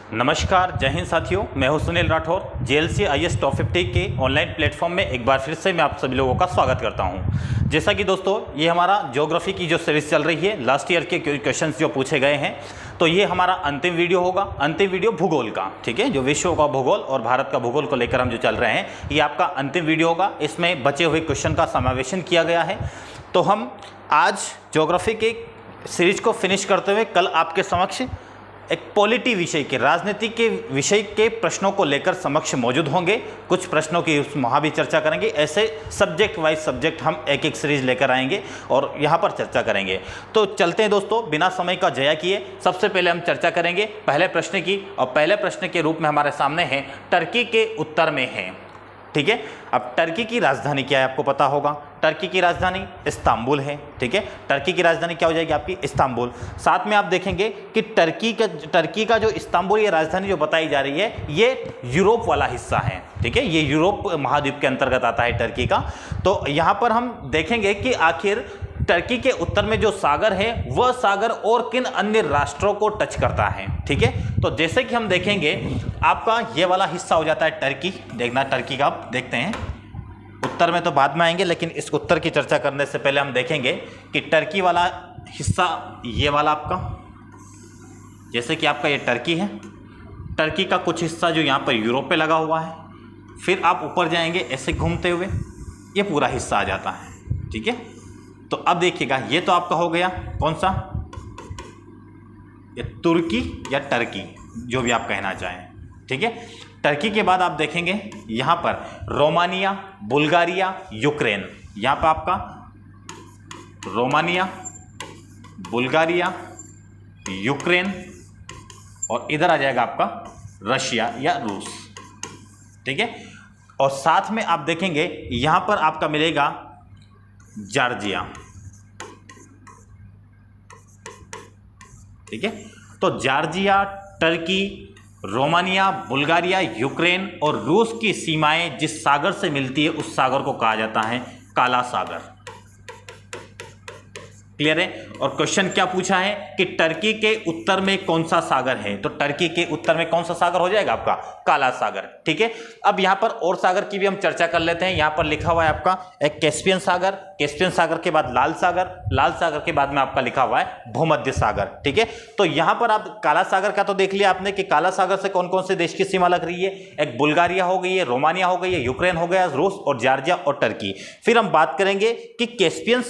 नमस्कार, जय हिंद साथियों। मैं हूं Sunil Rathore. JLC IAS top 50 के ऑनलाइन प्लेटफॉर्म में एक बार फिर से मैं आप सभी लोगों का स्वागत करता हूं। जैसा कि दोस्तों ये हमारा ज्योग्राफी की जो सीरीज चल रही है, लास्ट ईयर के क्वेश्चंस जो पूछे गए हैं, तो ये हमारा अंतिम वीडियो होगा। अंतिम वीडियो भूगोल का, ठीक है, जो विश्व का भूगोल और भारत का भूगोल को लेकर हम जो चल रहे हैं, ये आपका अंतिम वीडियो होगा। इसमें बचे हुए क्वेश्चन का समावेशन किया गया है। तो हम आज ज्योग्राफी के सीरीज को फिनिश करते हुए कल आपके समक्ष एक पॉलिटी विषय के, राजनीति के विषय के प्रश्नों को लेकर समक्ष मौजूद होंगे। कुछ प्रश्नों की वहाँ भी चर्चा करेंगे। ऐसे सब्जेक्ट वाइज सब्जेक्ट हम एक एक सीरीज लेकर आएंगे और यहाँ पर चर्चा करेंगे। तो चलते हैं दोस्तों, बिना समय का जया किए सबसे पहले हम चर्चा करेंगे पहले प्रश्न की। और पहले प्रश्न के रूप में हमारे सामने है, टर्की के उत्तर में है, ठीक है। अब टर्की की राजधानी क्या है आपको पता होगा। टर्की की राजधानी इस्तांबुल है, ठीक है। टर्की की राजधानी क्या हो जाएगी आपकी, इस्तांबुल। साथ में आप देखेंगे कि टर्की का जो इस्तांबुल ये राजधानी जो बताई जा रही है, ये यूरोप वाला हिस्सा है, ठीक है। ये यूरोप महाद्वीप के अंतर्गत आता है टर्की का। तो यहाँ पर हम देखेंगे कि आखिर टर्की के उत्तर में जो सागर है, वह सागर और किन अन्य राष्ट्रों को टच करता है, ठीक है। तो जैसे कि हम देखेंगे, आपका ये वाला हिस्सा हो जाता है टर्की। देखना, टर्की का आप देखते हैं, उत्तर में तो बाद में आएंगे, लेकिन इस उत्तर की चर्चा करने से पहले हम देखेंगे कि टर्की वाला हिस्सा ये वाला आपका, जैसे कि आपका ये टर्की है, टर्की का कुछ हिस्सा जो यहाँ पर यूरोप पे लगा हुआ है। फिर आप ऊपर जाएंगे ऐसे घूमते हुए, ये पूरा हिस्सा आ जाता है, ठीक है। तो अब देखिएगा, ये तो आपका हो गया कौन सा, ये तुर्की या टर्की, जो भी आप कहना चाहें, ठीक है। टर्की के बाद आप देखेंगे यहाँ पर रोमानिया, बुल्गारिया, यूक्रेन। यहाँ पर आपका रोमानिया, बुल्गारिया, यूक्रेन, और इधर आ जाएगा आपका रशिया या रूस, ठीक है। और साथ में आप देखेंगे यहाँ पर आपका मिलेगा जॉर्जिया, ठीक है। तो Georgia, Turkey, Romania, Bulgaria, Ukraine और रूस की सीमाएं जिस सागर से मिलती है, उस सागर को कहा जाता है काला सागर। क्लियर है। और क्वेश्चन क्या पूछा है कि टर्की के उत्तर में कौन सा सागर है, तो टर्की के उत्तर में कौन सा सागर हो जाएगा आपका, काला सागर, ठीक है। अब यहां पर और सागर की भी हम चर्चा कर लेते हैं। यहां पर लिखा हुआ है आपका एक कैस्पियन सागर, कैस्पियन सागर के बाद लाल सागर, लाल सागर के बाद में आपका लिखा हुआ है भूमध्य सागर, ठीक है। तो यहां पर आप काला सागर का तो देख लिया आपने कि काला सागर से कौन कौन से देश की सीमा लग रही है। एक बुल्गारिया हो गई है, रोमानिया हो गई है, यूक्रेन हो गया, रूस और जॉर्जिया और टर्की। फिर हम बात करेंगे कि कैस्पियन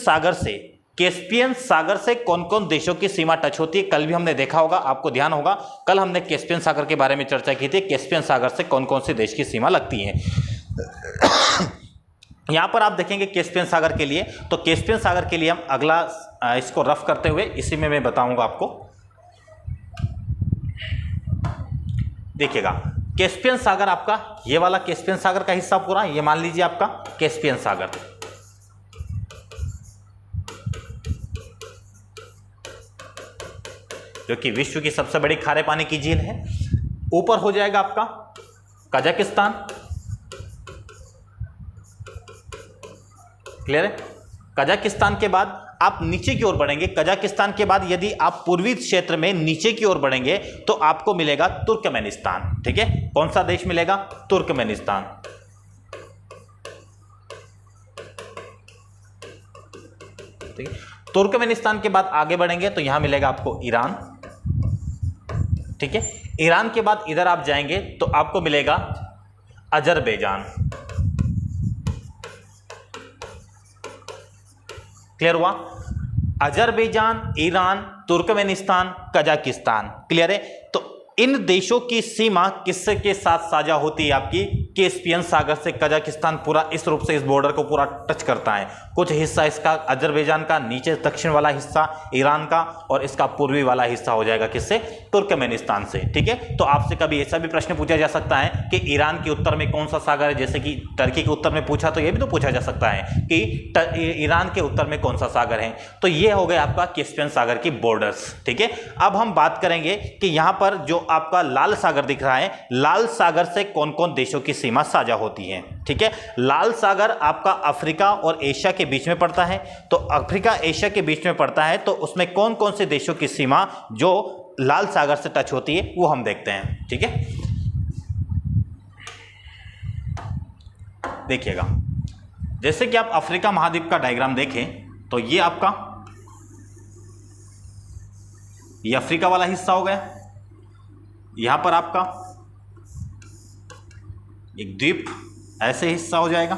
सागर से कौन कौन देशों की सीमा टच होती है। कल भी हमने देखा होगा, आपको ध्यान होगा, कल हमने कैस्पियन सागर के बारे में चर्चा की थी। कैस्पियन सागर से कौन कौन से देश की सीमा लगती है। यहां पर आप देखेंगे कैस्पियन सागर के लिए, तो कैस्पियन सागर के लिए हम अगला इसको रफ करते हुए इसी में मैं बताऊंगा आपको। देखिएगा, कैस्पियन सागर आपका ये वाला कैस्पियन सागर का हिस्सा पूरा, ये मान लीजिए आपका कैस्पियन सागर, जो कि विश्व की सबसे बड़ी खारे पानी की झील है। ऊपर हो जाएगा आपका कजाकिस्तान, क्लियर है। कजाकिस्तान के बाद आप नीचे की ओर बढ़ेंगे। कजाकिस्तान के बाद यदि आप पूर्वी क्षेत्र में नीचे की ओर बढ़ेंगे तो आपको मिलेगा तुर्कमेनिस्तान, ठीक है। कौन सा देश मिलेगा, तुर्कमेनिस्तान, ठीक है। तुर्कमेनिस्तान के बाद आगे बढ़ेंगे तो यहां मिलेगा आपको ईरान, ठीक है। ईरान के बाद इधर आप जाएंगे तो आपको मिलेगा अजरबैजान, क्लियर हुआ। Azerbaijan, Iran, Turkmenistan, Kazakhstan, clear है। तो इन देशों की सीमा किससे के साथ साझा होती है आपकी, कैस्पियन सागर से। कजाकिस्तान पूरा इस रूप से इस बॉर्डर को पूरा टच करता है। कुछ हिस्सा इसका अजरबैजान का, नीचे दक्षिण वाला हिस्सा ईरान का, और इसका पूर्वी वाला हिस्सा हो जाएगा किससे, तुर्कमेनिस्तान से, ठीक है। तो आपसे कभी ऐसा भी प्रश्न पूछा जा सकता है कि ईरान के उत्तर में कौन सा सागर है, जैसे कि टर्की के उत्तर में पूछा, तो यह भी तो पूछा जा सकता है कि ईरान के उत्तर में कौन सा सागर है। तो ये हो गया आपका कैस्पियन सागर की बॉर्डर्स, ठीक है। अब हम बात करेंगे कि यहां पर जो आपका लाल सागर दिख रहा है, लाल सागर से कौन कौन देशों की सीमा साझा होती है, ठीक है। लाल सागर आपका अफ्रीका और एशिया के बीच में पड़ता है। तो अफ्रीका एशिया के बीच में पड़ता है, तो उसमें कौन कौन से देशों की सीमा जो लाल सागर से टच होती है वो हम देखते हैं। ठीक है, देखिएगा, जैसे कि आप अफ्रीका महाद्वीप का डायग्राम देखें तो ये आपका ये अफ्रीका वाला हिस्सा हो गया, यहां पर आपका एक द्वीप ऐसे हिस्सा हो जाएगा,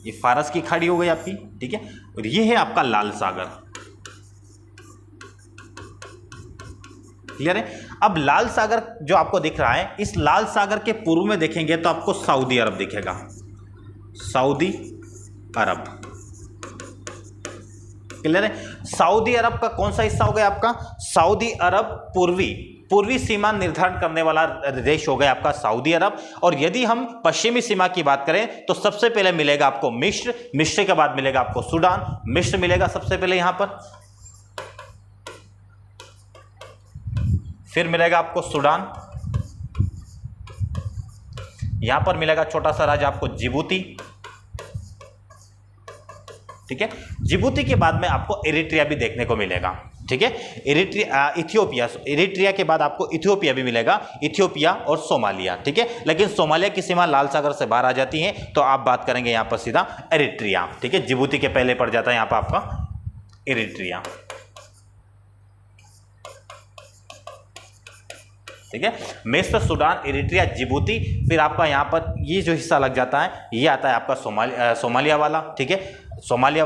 ये फारस की खाड़ी हो गई आपकी। ठीक है, और ये है आपका लाल सागर। क्लियर है। अब लाल सागर जो आपको दिख रहा है, इस लाल सागर के पूर्व में देखेंगे तो आपको सऊदी अरब दिखेगा, सऊदी अरब। क्लियर है। सऊदी अरब का कौन सा हिस्सा हो गया आपका? सऊदी अरब पूर्वी सीमा निर्धारण करने वाला देश हो गया आपका सऊदी अरब। और यदि हम पश्चिमी सीमा की बात करें तो सबसे पहले मिलेगा आपको मिस्र, मिस्र के बाद मिलेगा आपको सूडान, मिस्र मिलेगा सबसे पहले यहां पर, फिर मिलेगा आपको सूडान, यहां पर मिलेगा छोटा सा राज्य आपको जिबूती। ठीक है, जिबूती के बाद में आपको इरिट्रिया भी देखने को मिलेगा। ठीक है, इरिट्रिया के बाद आपको इथियोपिया भी मिलेगा, इथियोपिया और सोमालिया। ठीक है, लेकिन सोमालिया की सीमा लाल सागर से बाहर आ जाती है, तो आप बात करेंगे यहां पर सीधा इरिट्रिया। ठीक है, जिबूती के पहले पड़ जाता है यहां पर आपका इरिट्रिया। ठीक है, मिस्र, सूडान, इरिट्रिया, जिबूती, फिर आपका यहां पर ये जो हिस्सा लग जाता है ये आता है आपका सोमालिया वाला। ठीक है, सोमालिया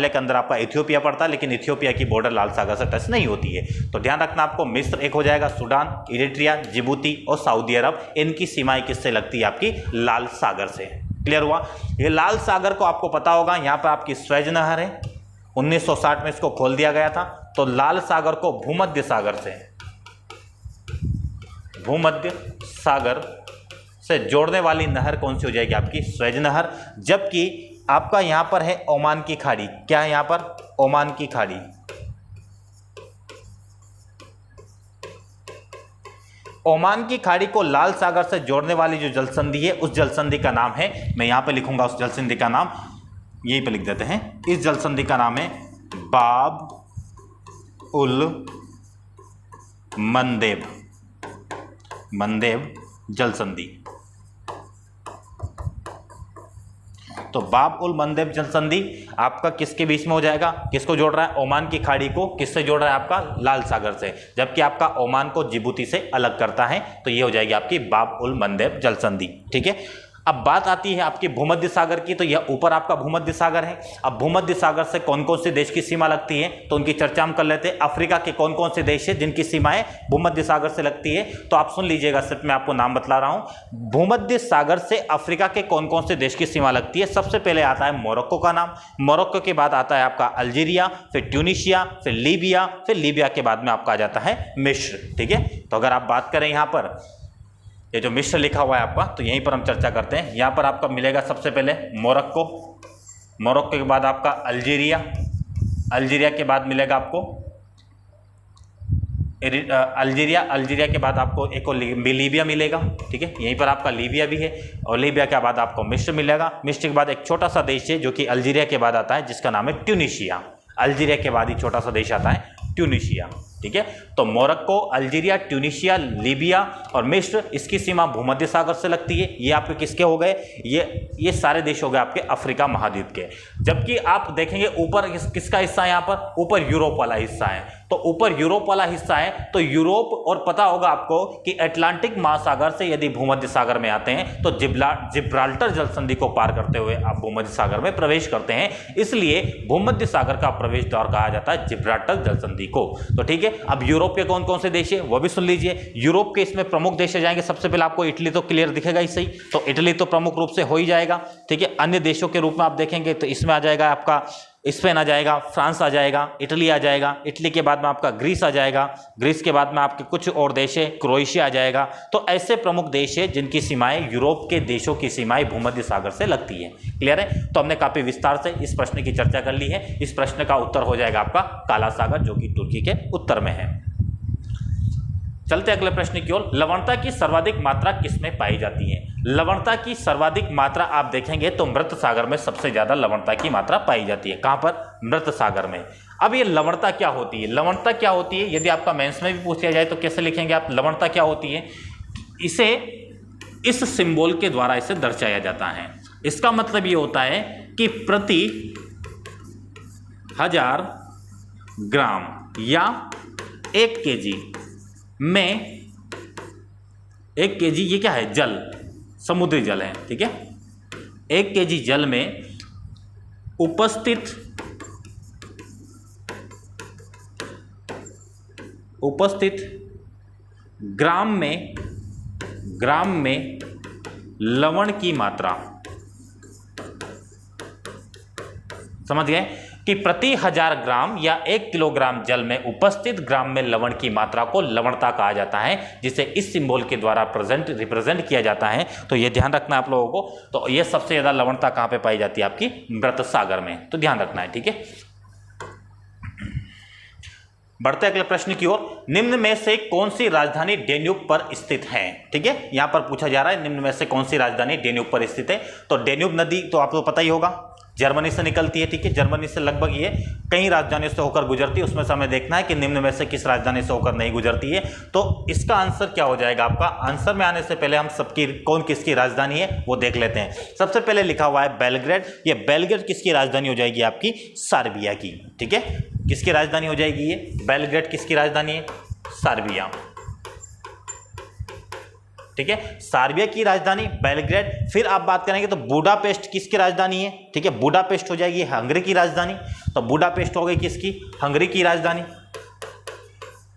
के अंदर आपका इथियोपिया पड़ता है, लेकिन इथियोपिया की बॉर्डर लाल सागर से टच नहीं होती है। तो ध्यान रखना आपको, मिस्र एक हो जाएगा, सूडान, इरिट्रिया, जिबूती और सऊदी अरब, इनकी सीमाएं किससे लगती है? आपकी लाल सागर से। क्लियर हुआ। ये लाल सागर को आपको पता होगा, यहाँ पर आपकी स्वेज नहर है, 1960 में इसको खोल दिया गया था। तो लाल सागर को भूमध्य सागर से जोड़ने वाली नहर कौन सी हो जाएगी? आपकी स्वेज नहर। जबकि आपका यहां पर है ओमान की खाड़ी। क्या है यहां पर? ओमान की खाड़ी। ओमान की खाड़ी को लाल सागर से जोड़ने वाली जो जलसंधि है, उस जलसंधि का नाम है, मैं यहां पे लिखूंगा उस जलसंधि का नाम, यहीं पे लिख देते हैं। इस जलसंधि का नाम है बाब उल मंदेब जलसंधि। तो बाब उल मंदेब जलसंधि आपका किसके बीच में हो जाएगा? किसको जोड़ रहा है? ओमान की खाड़ी को किससे जोड़ रहा है? आपका लाल सागर से। जबकि आपका ओमान को जिबूती से अलग करता है, तो ये हो जाएगी आपकी बाब उल मंदेब जलसंधि। ठीक है, अब बात आती है आपकी भूमध्य सागर की। तो यह ऊपर आपका भूमध्य सागर है। अब भूमध्य सागर से कौन कौन से देश की सीमा लगती है, तो उनकी चर्चा हम कर लेते हैं। अफ्रीका के कौन कौन से देश है जिनकी सीमाएं भूमध्य सागर से लगती है? तो आप सुन लीजिएगा, सिर्फ मैं आपको नाम बतला रहा हूं। भूमध्य सागर से अफ्रीका के कौन कौन से देश की सीमा लगती है? सबसे पहले आता है मोरक्को का नाम, मोरक्को के बाद आता है आपका अल्जीरिया, फिर ट्यूनीशिया, फिर लीबिया के बाद में आपका आ जाता है मिस्र। ठीक है, तो अगर आप बात करें यहां पर ये जो मिस्र लिखा हुआ है आपका, तो यहीं पर हम चर्चा करते हैं। यहां पर आपका मिलेगा सबसे पहले मोरक्को के बाद आपका अल्जीरिया के बाद मिलेगा आपको अल्जीरिया के बाद आपको एक और लीबिया मिलेगा। ठीक है, यहीं पर आपका लीबिया भी है, और लीबिया के बाद आपको मिस्र मिलेगा। मिस्र के बाद एक छोटा सा देश है जो कि अल्जीरिया के बाद आता है, जिसका नाम है ट्यूनीशिया। अल्जीरिया के बाद ही छोटा सा देश आता है ट्यूनीशिया। ठीक है, तो मोरक्को, अल्जीरिया, ट्यूनीशिया, लीबिया और मिस्र, इसकी सीमा भूमध्य सागर से लगती है। ये आपके किसके हो गए? ये सारे देश हो गए आपके अफ्रीका महाद्वीप के। जबकि आप देखेंगे ऊपर किसका हिस्सा है? यहाँ पर ऊपर यूरोप वाला हिस्सा है। तो ऊपर यूरोप वाला हिस्सा है, तो यूरोप, और पता होगा आपको कि अटलांटिक महासागर से यदि भूमध्य सागर में आते हैं तो जिब्राल्टर जलसंधि को पार करते हुए आप भूमध्य सागर में प्रवेश करते हैं। इसलिए भूमध्य सागर का प्रवेश द्वार कहा जाता है जिब्राल्टर जलसंधि को। तो ठीक है, अब यूरोप के कौन कौन से देश है वो भी सुन लीजिए। यूरोप के इसमें प्रमुख देश जाएंगे। सबसे पहले आपको इटली तो क्लियर दिखेगा ही सही, तो इटली तो प्रमुख रूप से हो ही जाएगा। ठीक है, अन्य देशों के रूप में आप देखेंगे तो इसमें आ जाएगा आपका स्पेन आ जाएगा, फ्रांस आ जाएगा, इटली आ जाएगा, इटली के बाद में आपका ग्रीस आ जाएगा, ग्रीस के बाद में आपके कुछ और देश है, क्रोएशिया आ जाएगा। तो ऐसे प्रमुख देश है जिनकी सीमाएं यूरोप के देशों की सीमाएं भूमध्य सागर से लगती है। क्लियर है, तो हमने काफी विस्तार से इस प्रश्न की चर्चा कर ली है। इस प्रश्न का उत्तर हो जाएगा आपका काला सागर, जो कि तुर्की के उत्तर में है। चलते अगले प्रश्न की ओर। लवणता की सर्वाधिक मात्रा किसमें पाई जाती है? लवणता की सर्वाधिक मात्रा आप देखेंगे तो मृत सागर में सबसे ज्यादा लवणता की मात्रा पाई जाती है। कहां पर? मृत सागर में। अब ये लवणता क्या होती है? लवणता क्या होती है यदि आपका मेंस में भी पूछ लिया जाए तो कैसे लिखेंगे आप? लवणता क्या होती है? इसे इस सिंबल के द्वारा इसे दर्शाया जाता है। इसका मतलब ये होता है कि प्रति 1000 ग्राम या 1 केजी में, 1 केजी ये क्या है? जल, समुद्री जल है, ठीक है। 1 केजी जल में उपस्थित ग्राम में लवण की मात्रा, समझ गए कि प्रति 1000 ग्राम या 1 किलोग्राम जल में उपस्थित ग्राम में लवण की मात्रा को लवणता कहा जाता है, जिसे इस सिंबल के द्वारा रिप्रेजेंट किया जाता है। तो ये ध्यान रखना आप लोगों को। तो ये सबसे ज्यादा लवणता कहां पे पाई जाती है? आपकी मृत सागर में, तो ध्यान रखना है, ठीक है। बढ़ते अगले प्रश्न की ओर। निम्न में से कौन सी राजधानी डेन्यूब पर स्थित है? ठीक है, यहां पर पूछा जा रहा है निम्न में से कौन सी राजधानी डेन्यूब पर स्थित है। तो डेन्यूब नदी तो आपको पता ही होगा, जर्मनी से निकलती है, ठीक है। जर्मनी से लगभग ये कई राजधानियों से होकर गुजरती है, उसमें से हमें देखना है कि निम्न में से किस राजधानी से होकर नहीं गुजरती है। तो इसका आंसर क्या हो जाएगा आपका? आंसर में आने से पहले हम सबकी कौन किसकी राजधानी है वो देख लेते हैं। सबसे पहले लिखा हुआ है बेलग्रेड। ये बेलग्रेड किसकी राजधानी हो जाएगी? आपकी सर्बिया की, ठीक है। किसकी राजधानी हो जाएगी ये? बेलग्रेड किसकी राजधानी है? सर्बिया, ठीक है। सर्बिया की राजधानी बेलग्रेड। फिर आप बात करेंगे तो बुडापेस्ट किसकी राजधानी है? ठीक है, बुडापेस्ट हो जाएगी हंगरी की राजधानी। तो बुडापेस्ट हो गई किसकी? हंगरी की राजधानी।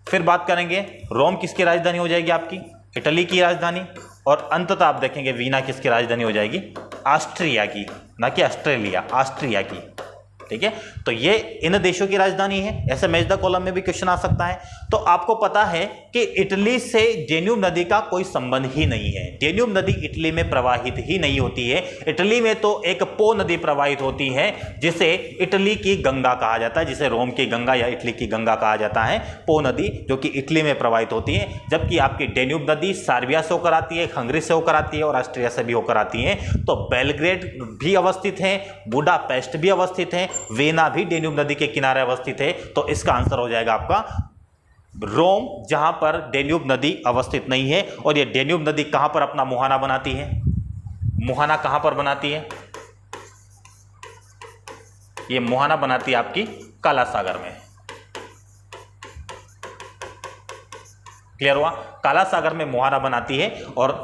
फिर बात करेंगे रोम किसकी राजधानी हो जाएगी? आपकी इटली की राजधानी। और अंततः आप देखेंगे वीना किसकी राजधानी हो जाएगी? ऑस्ट्रिया की, ना कि ऑस्ट्रेलिया, ऑस्ट्रिया की, ठीक है। तो ये इन देशों की राजधानी है। ऐसे मैच द कॉलम में भी क्वेश्चन आ सकता है। तो आपको पता है कि इटली से डेन्यूब नदी का कोई संबंध ही नहीं है। डेन्यूब नदी इटली में प्रवाहित ही नहीं होती है। इटली में तो एक पो नदी प्रवाहित होती है, जिसे इटली की गंगा कहा जाता है, जिसे रोम की गंगा या इटली की गंगा कहा जाता है। पो नदी जो कि इटली में प्रवाहित होती है, जबकि आपकी डेन्यूब नदी सर्बिया से होकर आती है, हंगरी से होकर आती है और ऑस्ट्रिया से भी होकर आती है। तो बेलग्रेड भी अवस्थित है, बुडापेस्ट भी अवस्थित है, वीना भी डेन्यूब नदी के किनारे अवस्थित है। तो इसका आंसर हो जाएगा आपका रोम, जहां पर डेन्यूब नदी अवस्थित नहीं है। और ये डेन्यूब नदी कहां पर अपना मुहाना बनाती है? मुहाना कहां पर बनाती है? ये मुहाना बनाती है आपकी काला सागर में। क्लियर हुआ? काला सागर में मुहाना बनाती है। और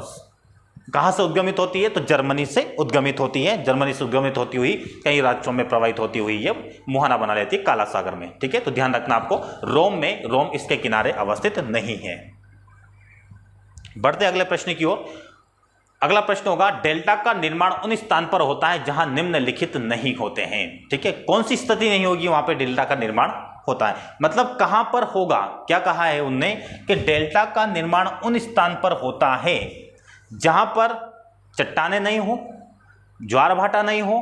कहां से उद्गमित होती है? तो जर्मनी से उद्गमित होती है। जर्मनी से उद्गमित होती हुई कई राज्यों में प्रवाहित होती हुई ये मुहाना बना लेती है काला सागर में, ठीक है। तो ध्यान रखना आपको, रोम इसके किनारे अवस्थित नहीं है। बढ़ते अगले प्रश्न की ओर। अगला प्रश्न होगा, डेल्टा का निर्माण उन स्थान पर होता है जहां निम्नलिखित नहीं होते हैं, ठीक है। कौन सी स्थिति नहीं होगी वहां पर डेल्टा का निर्माण होता है? मतलब कहां पर होगा? क्या कहा है उनने कि डेल्टा का निर्माण उन स्थान पर होता है जहां पर चट्टाने नहीं हो, ज्वार भाटा नहीं हो,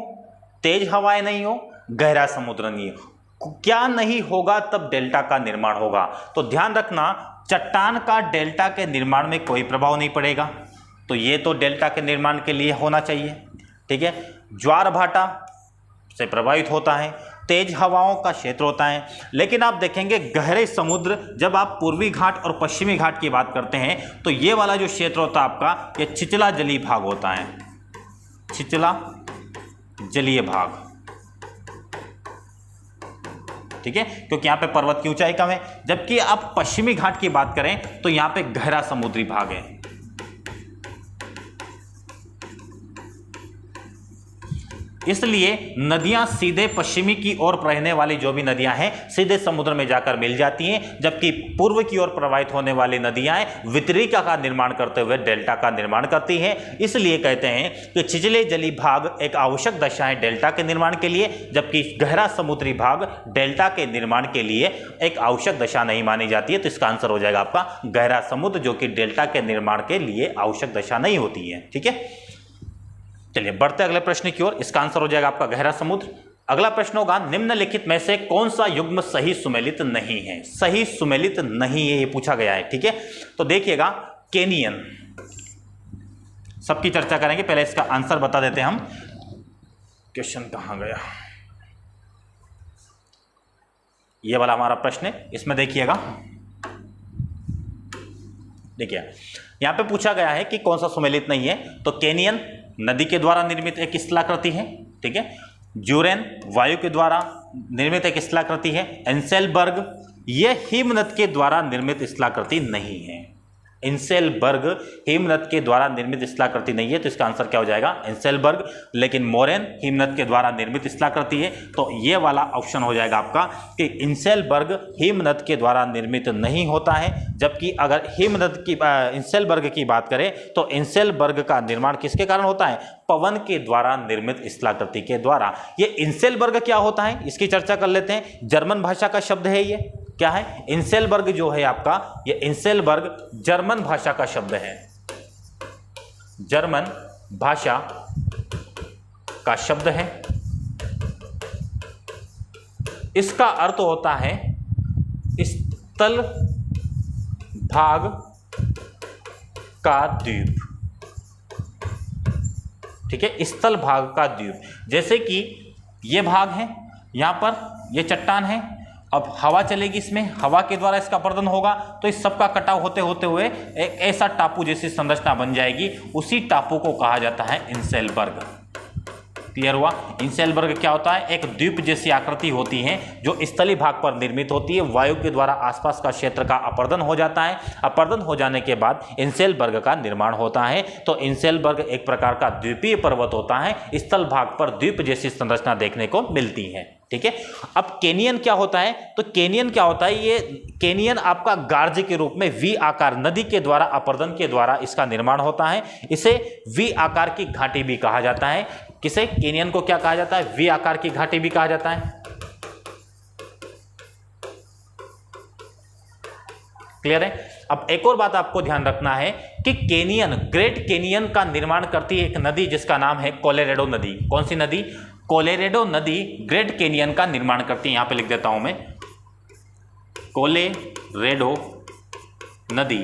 तेज हवाएं नहीं हो, गहरा समुद्र नहीं हो। क्या नहीं होगा तब डेल्टा का निर्माण होगा? तो ध्यान रखना, चट्टान का डेल्टा के निर्माण में कोई प्रभाव नहीं पड़ेगा। तो ये तो डेल्टा के निर्माण के लिए होना चाहिए, ठीक है। ज्वार भाटा से प्रभावित होता है, तेज हवाओं का क्षेत्र होता है। लेकिन आप देखेंगे गहरे समुद्र, जब आप पूर्वी घाट और पश्चिमी घाट की बात करते हैं तो ये वाला जो क्षेत्र होता है आपका, ये छिचला जलीय भाग होता है, छिचला जलीय भाग, ठीक है, क्योंकि यहां पे पर्वत की ऊंचाई कम है। जबकि आप पश्चिमी घाट की बात करें तो यहां पे गहरा समुद्री भाग है। इसलिए नदियां सीधे पश्चिमी की ओर बहने वाली जो भी नदियां हैं सीधे समुद्र में जाकर मिल जाती हैं, जबकि पूर्व की ओर प्रवाहित होने वाली नदियां वितरिका का निर्माण करते हुए डेल्टा का निर्माण करती हैं। इसलिए कहते हैं कि छिछले जलीय भाग एक आवश्यक दशा है डेल्टा के निर्माण के लिए, जबकि गहरा समुद्री भाग डेल्टा के निर्माण के लिए एक आवश्यक दशा नहीं मानी जाती है। तो इसका आंसर हो जाएगा आपका गहरा समुद्र, जो कि डेल्टा के निर्माण के लिए आवश्यक दशा नहीं होती है, ठीक है। चलिए बढ़ते अगले प्रश्न की ओर। इसका आंसर हो जाएगा आपका गहरा समुद्र। अगला प्रश्न होगा, निम्नलिखित में से कौन सा युग्म सही सुमेलित नहीं है? सही सुमेलित नहीं है ये पूछा गया है, ठीक है। तो देखिएगा, केनियन, सबकी चर्चा करेंगे, पहले इसका आंसर बता देते हैं हम। क्वेश्चन कहां गया? ये वाला हमारा प्रश्न है, इसमें देखिएगा, देखिए यहां पे पूछा गया है कि कौन सा सुमेलित नहीं है, तो केनियन नदी के द्वारा निर्मित एक स्थलाकृति है, ठीक है। ज्यूरेन वायु के द्वारा निर्मित एक स्थलाकृति है। एंसेलबर्ग ये हिमनद के द्वारा निर्मित स्थलाकृति नहीं है। एंसेलबर्ग हिमनद के द्वारा निर्मित स्थलाकृति नहीं है, तो इसका आंसर क्या हो जाएगा, एंसेलबर्ग। लेकिन मोरेन हिमनद के द्वारा निर्मित स्थलाकृति है, तो ये वाला ऑप्शन हो जाएगा आपका कि एंसेलबर्ग हिमनद के द्वारा निर्मित नहीं होता है। जबकि अगर हिमनद की एंसेलबर्ग की बात करें तो एंसेलबर्ग का निर्माण किसके कारण होता है, पवन के द्वारा निर्मित स्थलाकृति के द्वारा। ये एंसेलबर्ग क्या होता है, इसकी चर्चा कर लेते हैं। जर्मन भाषा का शब्द है, ये क्या है, एंसेलबर्ग जो है आपका, ये एंसेलबर्ग जर्मन भाषा का शब्द है, जर्मन भाषा का शब्द है। इसका अर्थ होता है स्थल भाग का द्वीप, ठीक है, स्थल भाग का द्वीप। जैसे कि ये भाग है, यहां पर ये चट्टान है, अब हवा चलेगी इसमें, हवा के द्वारा इसका अपर्दन होगा, तो इस सब का कटाव होते होते हुए एक ऐसा टापू जैसी संरचना बन जाएगी, उसी टापू को कहा जाता है एंसेलबर्ग। क्लियर हुआ। एंसेलबर्ग क्या होता है, एक द्वीप जैसी आकृति होती है जो स्थलीय भाग पर निर्मित होती है। वायु के द्वारा आसपास का क्षेत्र का अपर्दन हो जाता है, अपर्दन हो जाने के बाद एंसेलबर्ग का निर्माण होता है। तो एंसेलबर्ग एक प्रकार का द्वीपीय पर्वत होता है, स्थल भाग पर द्वीप जैसी संरचना देखने को मिलती है, ठीक है। अब केनियन क्या होता है, तो केनियन क्या होता है, ये केनियन आपका गार्ज के रूप में वी आकार, नदी के द्वारा अपर्दन के द्वारा इसका निर्माण होता है। इसे वी आकार की घाटी भी कहा जाता है। किसे, केनियन को क्या कहा जाता है, वी आकार की घाटी भी कहा जाता है। क्लियर है। अब एक और बात आपको ध्यान रखना है कि केनियन, ग्रेट केनियन का निर्माण करती है एक नदी जिसका नाम है कोलोराडो नदी। कौन सी नदी, कोलोराडो नदी ग्रेट केनियन का निर्माण करती है। यहां पे लिख देता हूं मैं, कोलोराडो नदी।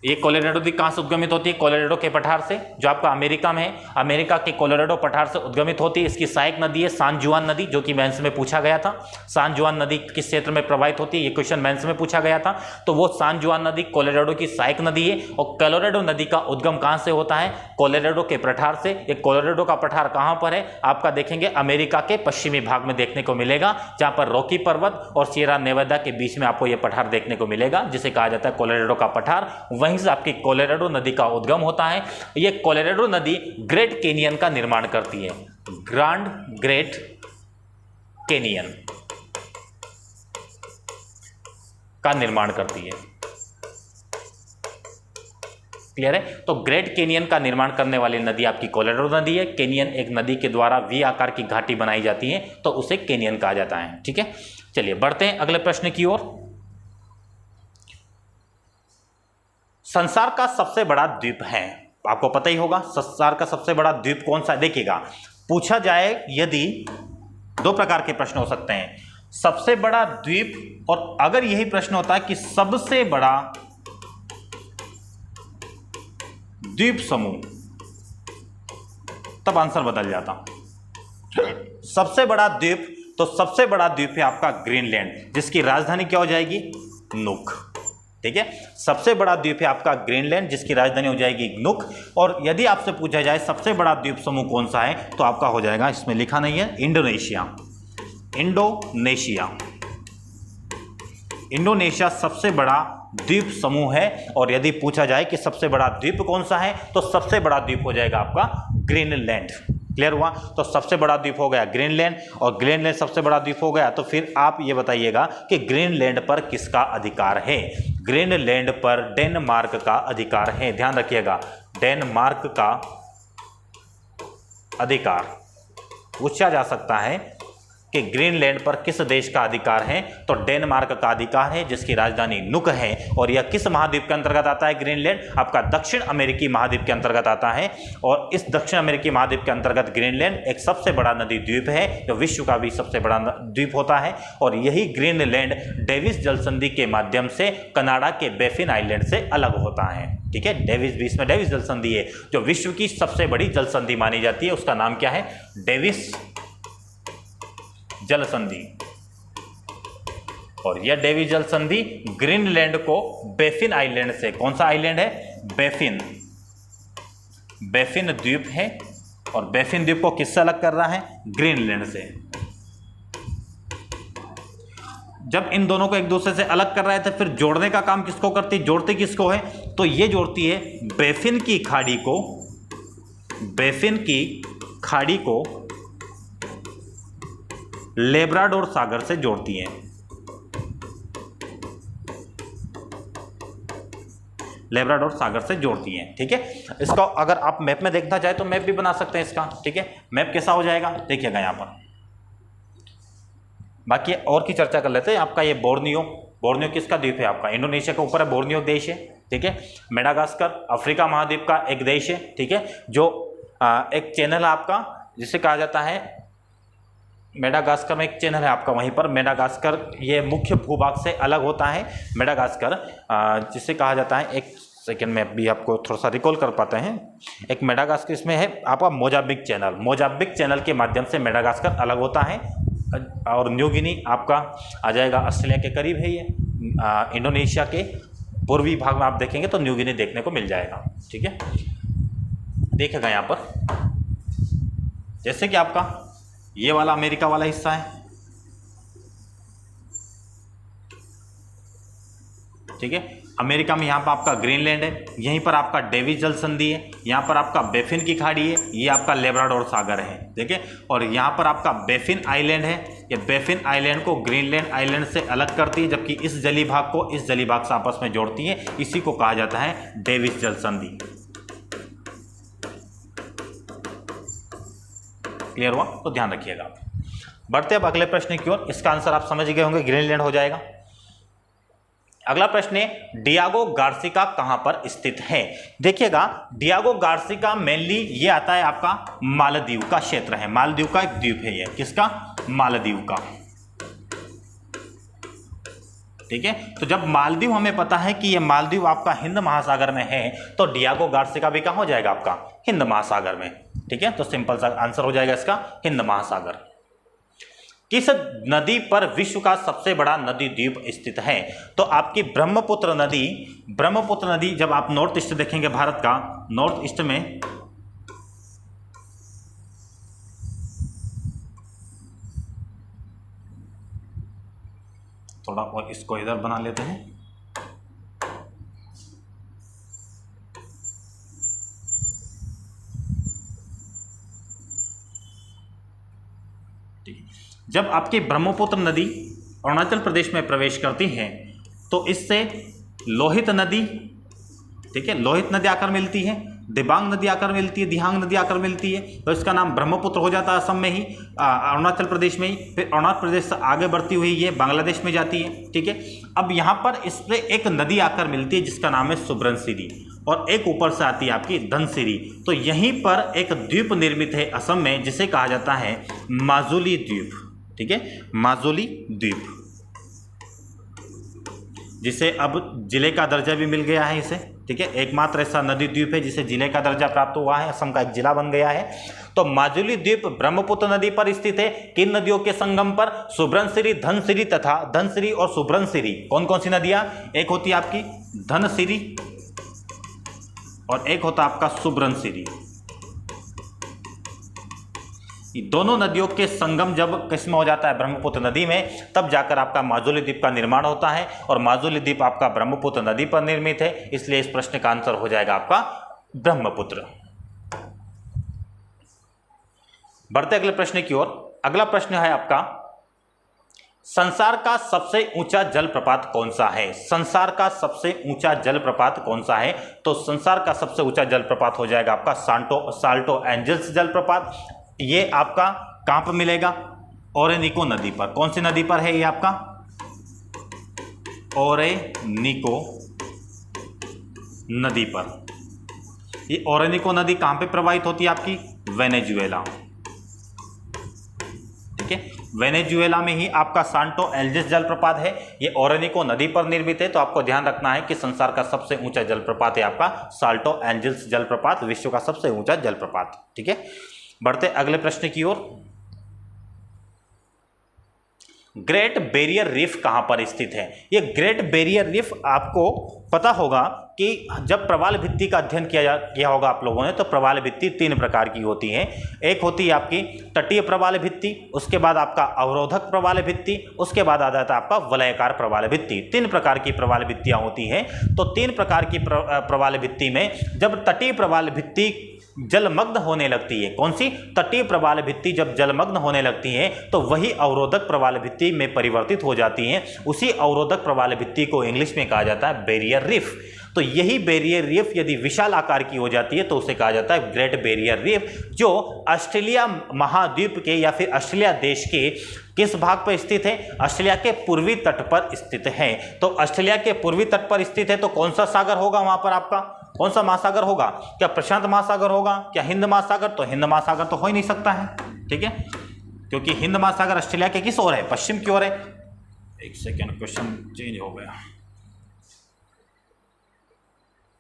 ये कोलोराडो नदी कहां से उद्गमित होती है, कोलोराडो के पठार से, जो आपका अमेरिका में है। अमेरिका के कोलोराडो पठार से उद्गमित होती है। इसकी सहायक नदी है सान जुआन नदी, जो कि मेंस में पूछा गया था। सान जुआन नदी किस क्षेत्र में प्रवाहित होती है, ये क्वेश्चन मेंस में पूछा गया था। तो वो सान जुआन नदी कोलोराडो की सहायक नदी है। और कोलोराडो नदी का उद्गम कहां से होता है, कोलोराडो के पठार से। ये कोलोराडो का पठार कहां पर है, आपका देखेंगे अमेरिका के पश्चिमी भाग में देखने को मिलेगा, जहां पर रॉकी पर्वत और सियरा नेवादा के बीच में आपको यह पठार देखने को मिलेगा, जिसे कहा जाता है कोलोराडो का पठार। वहीं से आपकी कोलोराडो नदी का उद्गम होता है। यह कोलोराडो नदी ग्रेट केनियन का निर्माण करती है, ग्रांड ग्रेट केनियन का निर्माण करती है। क्लियर है। तो ग्रेट केनियन का निर्माण करने वाली नदी आपकी कोलोराडो नदी है। केनियन एक नदी के द्वारा वी आकार की घाटी बनाई जाती है, तो उसे केनियन कहा जाता है, ठीक है। चलिए बढ़ते हैं अगले प्रश्न की ओर। संसार का सबसे बड़ा द्वीप है, आपको पता ही होगा संसार का सबसे बड़ा द्वीप कौन सा है। देखिएगा, पूछा जाए यदि, दो प्रकार के प्रश्न हो सकते हैं, सबसे बड़ा द्वीप, और अगर यही प्रश्न होता है कि सबसे बड़ा द्वीप समूह, तब आंसर बदल जाता। सबसे बड़ा द्वीप, तो सबसे बड़ा द्वीप है आपका ग्रीनलैंड, जिसकी राजधानी क्या हो जाएगी, नुक, ठीक है। सबसे बड़ा द्वीप है आपका ग्रीनलैंड, जिसकी राजधानी हो जाएगी नुक। और यदि आपसे पूछा जाए सबसे बड़ा द्वीप समूह कौन सा है, तो आपका हो जाएगा, इसमें लिखा नहीं है, इंडोनेशिया। इंडोनेशिया, इंडोनेशिया सबसे बड़ा द्वीप समूह है। और यदि पूछा जाए कि सबसे बड़ा द्वीप कौन सा है, तो सबसे बड़ा द्वीप हो जाएगा आपका ग्रीनलैंड। क्लियर हुआ। तो सबसे बड़ा द्वीप हो गया ग्रीनलैंड, और ग्रीनलैंड सबसे बड़ा द्वीप हो गया। तो फिर आप ये बताइएगा कि ग्रीनलैंड पर किसका अधिकार है। ग्रीनलैंड पर डेनमार्क का अधिकार है। ध्यान रखिएगा, डेनमार्क का अधिकार। पूछा जा सकता है कि ग्रीनलैंड पर किस देश का अधिकार है, तो डेनमार्क का अधिकार है, जिसकी राजधानी नुक है। और यह किस महाद्वीप के अंतर्गत आता है, ग्रीनलैंड आपका दक्षिण अमेरिकी महाद्वीप के अंतर्गत आता है। और इस दक्षिण अमेरिकी महाद्वीप के अंतर्गत ग्रीनलैंड एक सबसे बड़ा नदी द्वीप है, जो विश्व का भी सबसे बड़ा द्वीप होता है। और यही ग्रीनलैंड डेविस जलसंधि के माध्यम से कनाडा के बैफिन आइलैंड से अलग होता है, ठीक है। डेविस, बीच में डेविस जलसंधि है, जो विश्व की सबसे बड़ी जलसंधि मानी जाती है। उसका नाम क्या है, डेविस जलसंधि। और यह डेविस जल संधि ग्रीनलैंड को बेफिन आइलैंड से, कौन सा आइलैंड है, बेफिन द्वीप है, और बेफिन द्वीप को किससे अलग कर रहा है, ग्रीनलैंड से। जब इन दोनों को एक दूसरे से अलग कर रहे थे, फिर जोड़ने का काम किसको करती, जोड़ती किसको है, तो ये जोड़ती है बेफिन की खाड़ी को लेब्राडोर सागर से जोड़ती है, लेब्राडोर सागर से जोड़ती हैं। ठीक है, इसका अगर आप मैप में देखना चाहे तो मैप भी बना सकते हैं इसका। ठीक है, मैप कैसा हो जाएगा देखिएगा यहाँ पर। बाकी और की चर्चा कर लेते हैं। आपका ये बोर्नियो किसका द्वीप है, आपका इंडोनेशिया के ऊपर है, बोर्नियो देश है। ठीक है, मेडागास्कर अफ्रीका महाद्वीप का एक देश है। ठीक है, जो एक चैनल है आपका जिसे कहा जाता है, मेडागास्कर में एक चैनल है आपका, वहीं पर मेडागास्कर ये मुख्य भूभाग से अलग होता है। मेडागास्कर जिसे कहा जाता है, एक सेकेंड में भी आपको थोड़ा सा रिकॉल कर पाते हैं। एक मेडागास्कर इसमें है आपका मोजाम्बिक चैनल के माध्यम से मेडागास्कर अलग होता है। और न्यू गिनी आपका आ जाएगा, ऑस्ट्रेलिया के करीब है ये। इंडोनेशिया के पूर्वी भाग में आप देखेंगे तो न्यू गिनी देखने को मिल जाएगा। ठीक है, देखिएगा यहाँ पर जैसे कि आपका ये वाला अमेरिका वाला हिस्सा है। ठीक है, अमेरिका में यहाँ पर आपका ग्रीनलैंड है, यहीं पर आपका डेविस जल संधि है, यहाँ पर आपका बेफिन की खाड़ी है, ये आपका लेब्राडोर सागर है। ठीक है, और यहाँ पर आपका बेफिन आइलैंड है, ये बेफिन आइलैंड को ग्रीनलैंड आइलैंड से अलग करती है, जबकि इस जलीय भाग को इस जलीय भाग से आपस में जोड़ती है। इसी को कहा जाता है डेविस जल संधि। क्लियर हुआ, तो ध्यान रखिएगा। बढ़ते अब अगले प्रश्न की ओर। इसका आंसर आप समझ गए होंगे, ग्रीनलैंड हो जाएगा। अगला प्रश्न है, डियागो गार्सिका कहां पर स्थित है। देखिएगा, डियागो गार्सिका मेनली ये आता है आपका मालदीव का क्षेत्र है, मालदीव का एक द्वीप है ये। किसका, मालदीव का। ठीक है, तो जब मालदीव हमें पता है कि ये मालदीव आपका हिंद महासागर में है, तो डियागो गार्सिका भी कहां हो जाएगा आपका, हिंद महासागर में। ठीक है, तो सिंपल सा आंसर हो जाएगा इसका, हिंद महासागर। किस नदी पर विश्व का सबसे बड़ा नदी द्वीप स्थित है, तो आपकी ब्रह्मपुत्र नदी जब आप नॉर्थ ईस्ट देखेंगे भारत का, नॉर्थ ईस्ट में थोड़ा और इसको इधर बना लेते हैं। जब आपकी ब्रह्मपुत्र नदी अरुणाचल प्रदेश में प्रवेश करती है, तो इससे लोहित नदी, ठीक है, लोहित नदी आकर मिलती है, दिबांग नदी आकर मिलती है, दिहांग नदी आकर मिलती है, तो इसका नाम ब्रह्मपुत्र हो जाता है असम में ही, अरुणाचल प्रदेश में ही। फिर अरुणाचल प्रदेश से आगे बढ़ती हुई ये बांग्लादेश में जाती है। ठीक है, अब यहाँ पर इससे एक नदी आकर मिलती है जिसका नाम है सुब्रनसिरी, और एक ऊपर से आती है आपकी धनसिरी। तो यहीं पर एक द्वीप निर्मित है असम में जिसे कहा जाता है माजुली द्वीप। ठीक है, माजुली द्वीप, जिसे अब जिले का दर्जा भी मिल गया है इसे। ठीक है, एकमात्र ऐसा नदी द्वीप है जिसे जिले का दर्जा प्राप्त हुआ है, असम का एक जिला बन गया है। तो माजुली द्वीप ब्रह्मपुत्र नदी पर स्थित है। किन नदियों के संगम पर, सुब्रनसिरी, धनसिरी तथा धनसिरी और सुब्रनसिरी। कौन कौन सी नदियां, एक होती है आपकी धनसिरी और एक होता आपका सुब्रनसिरी। दोनों नदियों के संगम जब किसमें हो जाता है, ब्रह्मपुत्र नदी में, तब जाकर आपका माजुली द्वीप का निर्माण होता है, और माजुली द्वीप आपका ब्रह्मपुत्र नदी पर निर्मित है। इसलिए इस प्रश्न का आंसर हो जाएगा आपका ब्रह्मपुत्र। बढ़ते अगले प्रश्न की ओर। अगला प्रश्न है आपका, संसार का सबसे ऊंचा जलप्रपात कौन सा है। संसार का सबसे ऊंचा जलप्रपात कौन सा है, तो संसार का सबसे ऊंचा जलप्रपात हो जाएगा आपका साल्टो एंजल्स जलप्रपात। ये आपका कहां पर मिलेगा, ओरेनिको नदी पर। कौन सी नदी पर है ये आपका, ओरेनिको नदी पर। ये ओरेनिको नदी कहां पे प्रवाहित होती है आपकी, वेनेजुएला। ठीक है, वेनेजुएला में ही आपका सांटो एल्जिस जलप्रपात है। ये ओरेनिको नदी पर निर्मित है। तो आपको ध्यान रखना है कि संसार का सबसे ऊंचा जलप्रपात है आपका साल्टो एंजल्स जलप्रपात, विश्व का सबसे ऊंचा जलप्रपात। ठीक है, बढ़ते अगले प्रश्न की ओर। ग्रेट बैरियर रीफ कहां पर स्थित है? ये ग्रेट बैरियर रीफ आपको पता होगा कि जब प्रवाल भित्ति का अध्ययन किया होगा आप लोगों ने, तो प्रवाल भित्ति 3 प्रकार की होती है। एक होती है आपकी तटीय प्रवाल भित्ति, उसके बाद आपका अवरोधक प्रवाल भित्ति, उसके बाद आ जाता है आपका वलयाकार प्रवाल भित्ति। 3 प्रकार की प्रवाल भित्तियां होती हैं। तो 3 प्रकार की प्रवाल भित्ति में जब तटीय प्रवाल भित्ति जलमग्न होने लगती है, कौन सी? तटीय प्रवाल भित्ति जब जलमग्न होने लगती है तो वही अवरोधक प्रवाल भित्ति में परिवर्तित हो जाती हैं। उसी अवरोधक प्रवाल भित्ति को इंग्लिश में कहा जाता है बैरियर रीफ। तो यही बैरियर रीफ यदि विशाल आकार की हो जाती है तो उसे कहा जाता है ग्रेट बैरियर रीफ, जो ऑस्ट्रेलिया महाद्वीप के या फिर ऑस्ट्रेलिया देश के किस भाग पर स्थित है? ऑस्ट्रेलिया के पूर्वी तट पर स्थित है। तो ऑस्ट्रेलिया के पूर्वी तट पर स्थित है तो कौन सा सागर होगा वहां पर आपका? कौन सा महासागर होगा? क्या प्रशांत महासागर होगा? क्या हिंद महासागर? तो हिंद महासागर तो हो ही नहीं सकता है, ठीक है, क्योंकि हिंद महासागर ऑस्ट्रेलिया के किस ओर है? पश्चिम की ओर है। एक सेकेंड, क्वेश्चन चेंज हो गया,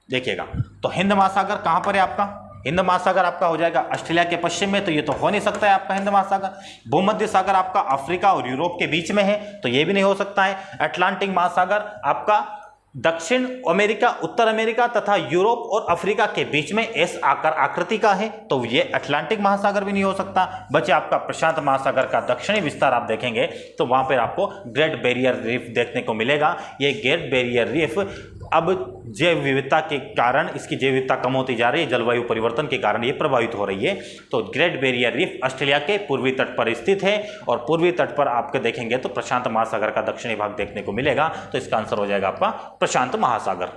देखिएगा। तो हिंद महासागर कहां पर है आपका? हिंद महासागर आपका हो जाएगा ऑस्ट्रेलिया के पश्चिम में, तो ये तो हो नहीं सकता है आपका हिंद महासागर। भूमध्य सागर आपका अफ्रीका और यूरोप के बीच में है, तो ये भी नहीं हो सकता है। अटलांटिक महासागर आपका दक्षिण अमेरिका, उत्तर अमेरिका तथा यूरोप और अफ्रीका के बीच में एस आकार आकृति का है, तो ये अटलांटिक महासागर भी नहीं हो सकता। बचे आपका प्रशांत महासागर का दक्षिणी विस्तार आप देखेंगे तो वहां पर आपको ग्रेट बैरियर रीफ देखने को मिलेगा। ये ग्रेट बैरियर रीफ अब जैव विविधता के कारण, इसकी जैव विविधता कम होती जा रही है, जलवायु परिवर्तन के कारण ये प्रभावित हो रही है। तो ग्रेट बैरियर रीफ ऑस्ट्रेलिया के पूर्वी तट पर स्थित है और पूर्वी तट पर आपके देखेंगे तो प्रशांत महासागर का दक्षिणी भाग देखने को मिलेगा। तो इसका आंसर हो जाएगा आपका प्रशांत महासागर।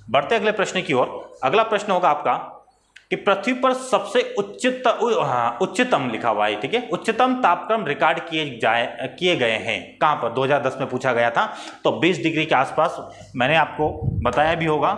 बढ़ते अगले प्रश्न की ओर। अगला प्रश्न होगा आपका कि पृथ्वी पर सबसे उच्चतम लिखा हुआ है, ठीक है, उच्चतम तापक्रम रिकॉर्ड किए गए हैं कहां पर? 2010 में पूछा गया था। तो 20 डिग्री के आसपास, मैंने आपको बताया भी होगा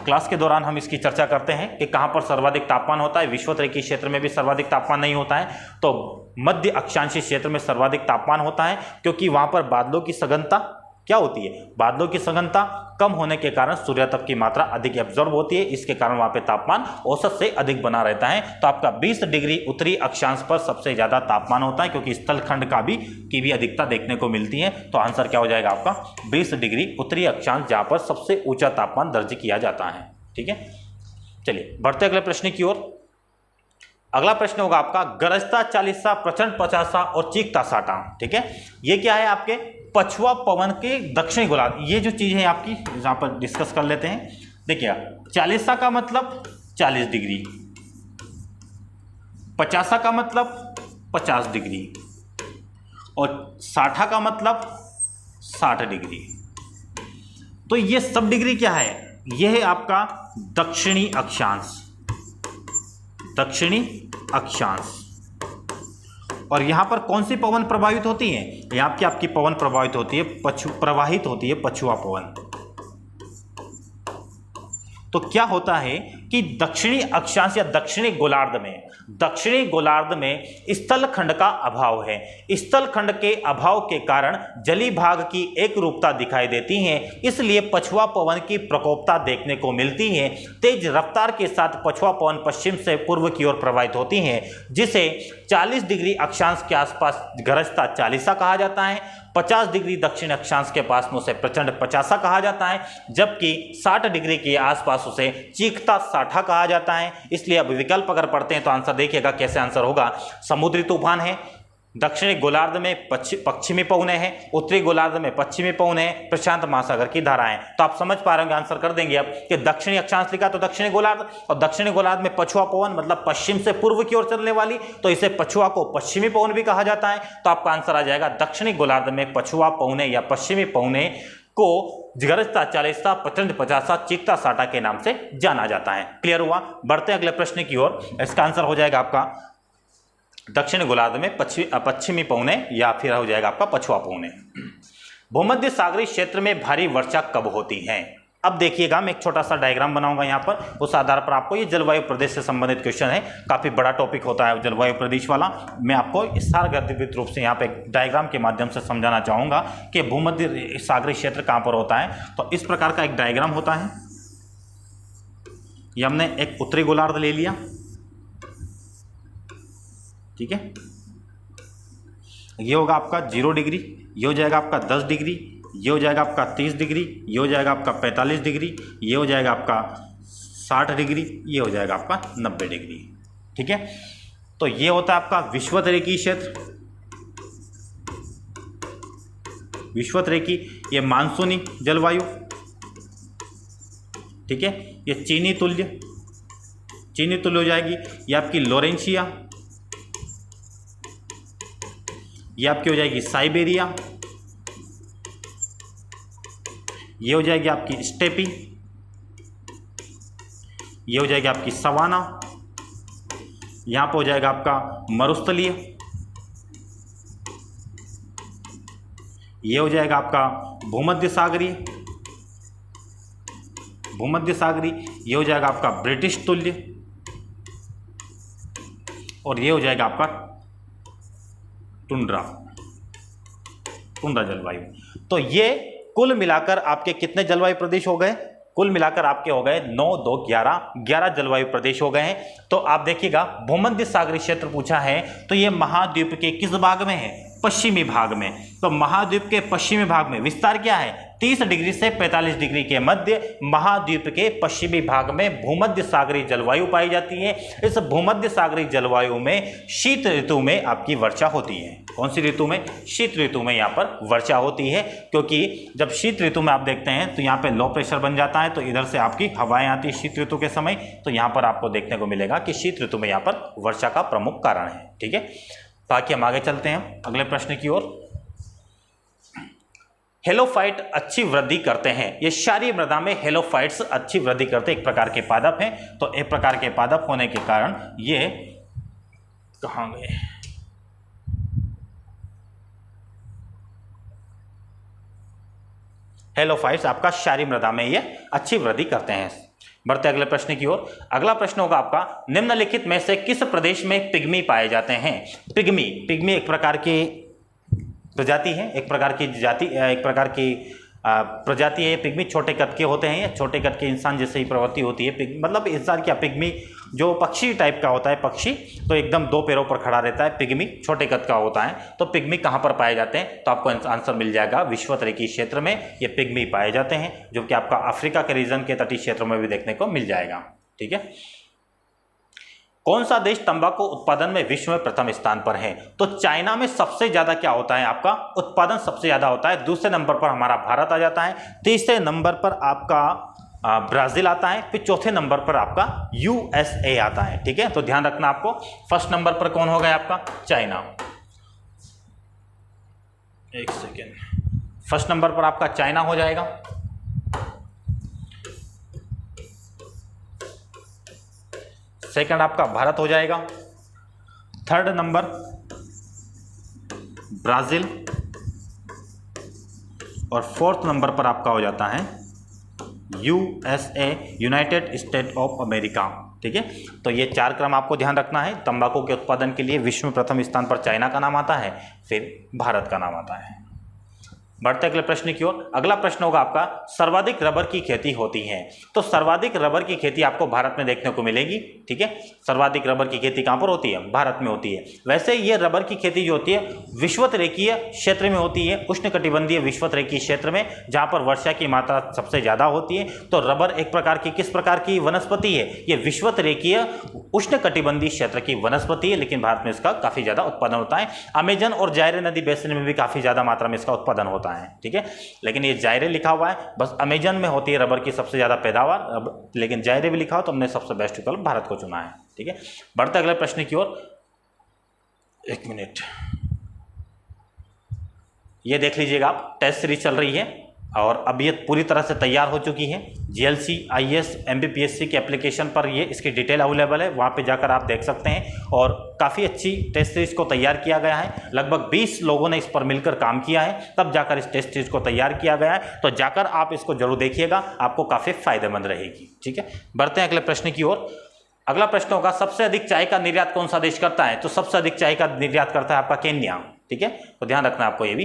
क्लास के दौरान, हम इसकी चर्चा करते हैं कि कहां पर सर्वाधिक तापमान होता है। विषुवतरीय क्षेत्र में भी सर्वाधिक तापमान नहीं होता है, तो मध्य अक्षांशीय क्षेत्र में सर्वाधिक तापमान होता है, क्योंकि वहां पर बादलों की सघनता क्या होती है? बादलों की सघनता कम होने के कारण सूर्यताप की मात्रा अधिक एब्जॉर्ब होती है, इसके कारण वहां पे तापमान औसत से अधिक बना रहता है। तो आपका 20 डिग्री उत्तरी अक्षांश पर सबसे ज्यादा तापमान होता है, क्योंकि स्थलखंड की भी अधिकता देखने को मिलती है। तो आंसर क्या हो जाएगा आपका? 20 डिग्री उत्तरी अक्षांश, जहां पर सबसे ऊंचा तापमान दर्ज किया जाता है, ठीक है। चलिए बढ़ते अगले प्रश्न की ओर। अगला प्रश्न होगा आपका गरजता 40, प्रचंड 50 और चीखता 60, ठीक है। ये क्या है? आपके पछुआ पवन के दक्षिणी गोलार्ध। ये जो चीज है आपकी यहां पर डिस्कस कर लेते हैं। देखिए 40 का मतलब 40 डिग्री, 50 का मतलब 50 डिग्री और 60 का मतलब 60 डिग्री। तो ये सब डिग्री क्या है? यह है आपका दक्षिणी अक्षांश, दक्षिणी अक्षांश। और यहां पर कौन सी पवन प्रभावित होती है? यहां की आपकी पवन प्रभावित होती है, प्रवाहित होती है पछुआ पवन। तो क्या होता है कि दक्षिणी अक्षांश या दक्षिणी गोलार्ध में स्थलखंड का अभाव है। स्थलखंड के अभाव के कारण जली भाग की एक रूपता दिखाई देती है, इसलिए पछुआ पवन की प्रकोपता देखने को मिलती है। तेज रफ्तार के साथ पछुआ पवन पश्चिम से पूर्व की ओर प्रवाहित होती है, जिसे 40 डिग्री अक्षांश के आसपास गरजता 40 कहा जाता है। 50 डिग्री दक्षिण अक्षांश के पास में उसे प्रचंड 50 कहा जाता है, जबकि 60 डिग्री के आसपास उसे चीखता 60 कहा जाता है। इसलिए अब विकल्प अगर पढ़ते हैं तो आंसर देखिएगा कैसे आंसर होगा। समुद्री तूफान है, दक्षिणी गोलार्ध में पश्चिमी पवने हैं, उत्तरी गोलार्ध में पश्चिमी पवने हैं, प्रशांत महासागर की धाराएं। तो आप समझ पा रहे होंगे, आंसर कर देंगे अब कि दक्षिणी अक्षांश लिखा तो दक्षिणी गोलार्ध, और दक्षिणी गोलार्ध में पछुआ पवन मतलब पश्चिम से पूर्व की ओर चलने वाली, तो इसे पछुआ को पश्चिमी पवन भी कहा जाता है। तो आपका आंसर आ जाएगा दक्षिणी गोलार्ध में पछुआ पवने या पश्चिमी पवने को गरजता 40, प्रचंड 50, चीखता 60 के नाम से जाना जाता है। क्लियर हुआ? बढ़ते अगले प्रश्न की ओर। इसका आंसर हो जाएगा आपका दक्षिण गोलार्ध में पश्चिमी पवने या फिर हो जाएगा आपका पछुआ पवने। भूमध्य सागरीय क्षेत्र में भारी वर्षा कब होती है? अब देखिएगा, मैं एक छोटा सा डायग्राम बनाऊंगा यहाँ पर, उस आधार पर आपको ये जलवायु प्रदेश से संबंधित क्वेश्चन है, काफी बड़ा टॉपिक होता है जलवायु प्रदेश वाला। मैं आपको सारगर्भित रूप से यहाँ पे डायग्राम के माध्यम से समझाना चाहूंगा कि भूमध्य सागरीय क्षेत्र कहाँ पर होता है। तो इस प्रकार का एक डायग्राम होता है। ये हमने एक उत्तरी गोलार्ध ले लिया, ठीक है। ये होगा आपका 0 डिग्री, ये हो जाएगा आपका 10 डिग्री, ये हो जाएगा आपका 30 डिग्री, ये हो जाएगा आपका 45 डिग्री, ये हो जाएगा आपका 60 डिग्री, ये हो जाएगा आपका 90 डिग्री। ठीक है, तो ये होता है आपका विषुवतरेखीय क्षेत्र। विषुवतरेखीय ये मानसूनी जलवायु। ठीक है, ये चीनी तुल्य हो जाएगी। ये आपकी लोरेंशिया, ये आपकी हो जाएगी साइबेरिया, ये हो जाएगी आपकी स्टेपी, ये हो जाएगी आपकी सवाना, यहां पर हो जाएगा आपका मरुस्थलीय, ये हो जाएगा आपका भूमध्य सागरीय, ये हो जाएगा आपका ब्रिटिश तुल्य, और ये हो जाएगा आपका टुंड्रा जलवायु। तो ये कुल मिलाकर आपके कितने जलवायु प्रदेश हो गए? कुल मिलाकर आपके हो गए 9, 2, 11 जलवायु प्रदेश हो गए हैं। तो आप देखिएगा भूमध्य सागरीय क्षेत्र पूछा है, तो ये महाद्वीप के किस भाग में है? पश्चिमी भाग में। तो महाद्वीप के पश्चिमी भाग में विस्तार क्या है? 30 डिग्री से 45 डिग्री के मध्य महाद्वीप के पश्चिमी भाग में भूमध्य सागरीय जलवायु पाई जाती है। इस भूमध्य सागरीय जलवायु में शीत ऋतु में आपकी वर्षा होती है। कौन सी ऋतु में? शीत ऋतु में यहाँ पर वर्षा होती है, क्योंकि जब शीत ऋतु में आप देखते हैं तो यहाँ पे लो प्रेशर बन जाता है, तो इधर से आपकी हवाएं आती है शीत ऋतु के समय, तो यहाँ पर आपको देखने को मिलेगा कि शीत ऋतु में यहाँ पर वर्षा का प्रमुख कारण है। ठीक है, बाकी हम आगे चलते हैं अगले प्रश्न की ओर। हेलोफाइट अच्छी वृद्धि करते हैं। ये क्षारीय मृदा में हेलोफाइट्स अच्छी वृद्धि करते एक प्रकार के पादप हैं। तो एक प्रकार के पादप होने के कारण ये कहां गए? हेलोफाइट्स आपका क्षारीय मृदा में ये अच्छी वृद्धि करते हैं। बढ़ते अगले प्रश्न की ओर। अगला प्रश्न होगा आपका, निम्नलिखित में से किस प्रदेश में पिग्मी पाए जाते हैं? पिग्मी एक प्रकार की प्रजाति है, एक प्रकार की प्रजाति है। पिग्मी छोटे कद के होते हैं, या छोटे कद के इंसान जैसे ही प्रवृत्ति होती है। मतलब इंसान क्या, पिग्मी जो पक्षी टाइप का होता है, पक्षी तो एकदम 2 पैरों पर खड़ा रहता है, पिग्मी छोटे कद का होता है। तो पिग्मी कहाँ पर पाए जाते हैं? तो आपको आंसर मिल जाएगा विषुवतरेखीय क्षेत्र में ये पिग्मी पाए जाते हैं, जो कि आपका अफ्रीका के रीजन के तटीय क्षेत्रों में भी देखने को मिल जाएगा। ठीक है, कौन सा देश तंबाकू उत्पादन में विश्व में प्रथम स्थान पर है? तो चाइना में सबसे ज्यादा क्या होता है? आपका उत्पादन सबसे ज्यादा होता है। दूसरे नंबर पर हमारा भारत आ जाता है, तीसरे नंबर पर आपका ब्राजील आता है, फिर चौथे नंबर पर आपका USA आता है। ठीक है, तो ध्यान रखना आपको। फर्स्ट नंबर पर कौन हो गया? आपका चाइना। एक सेकेंड, फर्स्ट नंबर पर आपका चाइना हो जाएगा। सेकंड आपका भारत हो जाएगा। थर्ड नंबर ब्राजील, और फोर्थ नंबर पर आपका हो जाता है USA, United state of America. ठीक है, तो ये 4 क्रम आपको ध्यान रखना है। तंबाकू के उत्पादन के लिए विश्व में प्रथम स्थान पर चाइना का नाम आता है, फिर भारत का नाम आता है। बढ़ते अगले प्रश्न की ओर। अगला प्रश्न होगा आपका, सर्वाधिक रबर की खेती होती है। तो सर्वाधिक रबर की खेती आपको भारत में देखने को मिलेगी। ठीक है, सर्वाधिक रबर की खेती कहां पर होती है? भारत में होती है। वैसे ये रबर की खेती जो होती है विषुवतरेखीय क्षेत्र में होती है, उष्णकटिबंधीय विषुवतरेखीय क्षेत्र में, जहां पर वर्षा की मात्रा सबसे ज्यादा होती है। तो रबर एक प्रकार की किस प्रकार की वनस्पति है? ये विषुवतरेखीय उष्णकटिबंधीय क्षेत्र की वनस्पति है, लेकिन भारत में इसका काफी ज्यादा उत्पादन होता है। अमेजन और जायरे नदी बेसिन में भी काफी ज्यादा मात्रा में इसका उत्पादन होता है। ठीक है, लेकिन ये जायरे लिखा हुआ है, बस अमेजन में होती है रबर की सबसे ज्यादा पैदावार, लेकिन जायरे भी लिखा हो तो हमने सबसे बेस्ट विकल्प भारत को चुना है। ठीक है, बढ़ते अगले प्रश्न की ओर। एक मिनट, ये देख लीजिएगा आप, टेस्ट सीरीज चल रही है और अब ये पूरी तरह से तैयार हो चुकी है। GLC, IAS, MPPSC के एप्लीकेशन पर ये इसकी डिटेल अवेलेबल है, वहाँ पे जाकर आप देख सकते हैं। और काफ़ी अच्छी टेस्ट सीरीज को तैयार किया गया है, लगभग 20 लोगों ने इस पर मिलकर काम किया है, तब जाकर इस टेस्ट सीरीज को तैयार किया गया है। तो जाकर आप इसको जरूर देखिएगा, आपको काफ़ी फायदेमंद रहेगी। ठीक है, बढ़ते हैं अगले प्रश्न की ओर। अगला प्रश्न होगा, सबसे अधिक चाय का निर्यात कौन सा देश करता है? तो सबसे अधिक चाय का निर्यात करता है आपका केन्या। ठीक है, तो ध्यान रखना आपको ये भी।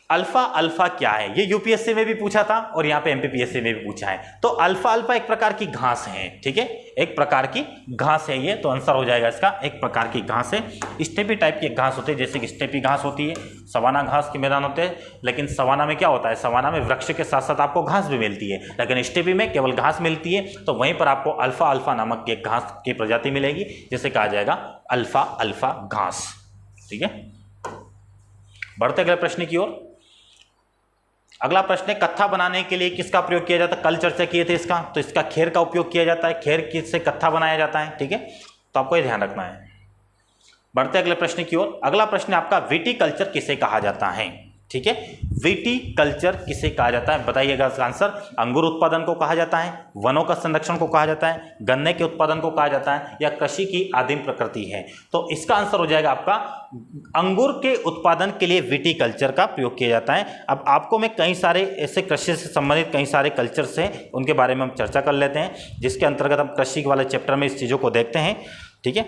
अल्फा अल्फा क्या है, ये यूपीएससी में भी पूछा था और यहाँ पे एमपीपीएससी में भी पूछा है। तो अल्फा अल्फा एक प्रकार की घास है, ठीक है, एक प्रकार की घास है ये, तो आंसर हो जाएगा इसका एक प्रकार की घास है। स्टेपी टाइप की घास होती है, जैसे कि स्टेपी घास होती है, सवाना घास के मैदान होते हैं, लेकिन सवाना में क्या होता है, सवाना में वृक्ष के साथ साथ आपको घास भी मिलती है, लेकिन स्टेपी में केवल घास मिलती है। तो वहीं पर आपको अल्फा अल्फा नामक एक घास की प्रजाति मिलेगी, जिसे कहा जाएगा अल्फा अल्फा घास, ठीक है। बढ़ते अगले प्रश्न की ओर। अगला प्रश्न है, कत्था बनाने के लिए किसका प्रयोग किया जाता है। कल चर्चा किए थे इसका, तो इसका खेर का उपयोग किया जाता है, खेर किससे कत्था बनाया जाता है, ठीक है, तो आपको ये ध्यान रखना है। बढ़ते अगले प्रश्न की ओर। अगला प्रश्न आपका विटीकल्चर किसे कहा जाता है, ठीक है, विटीकल्चर किसे कहा जाता है, बताइएगा इसका आंसर। अंगूर उत्पादन को कहा जाता है, वनों का संरक्षण को कहा जाता है, गन्ने के उत्पादन को कहा जाता है, या कृषि की आदिम प्रकृति है। तो इसका आंसर हो जाएगा आपका अंगूर के उत्पादन के लिए विटीकल्चर का प्रयोग किया जाता है। अब आपको मैं कई सारे ऐसे कृषि से संबंधित कई सारे कल्चर्स हैं, उनके बारे में हम चर्चा कर लेते हैं, जिसके अंतर्गत हम कृषि वाले चैप्टर में इस चीज़ों को देखते हैं, ठीक है।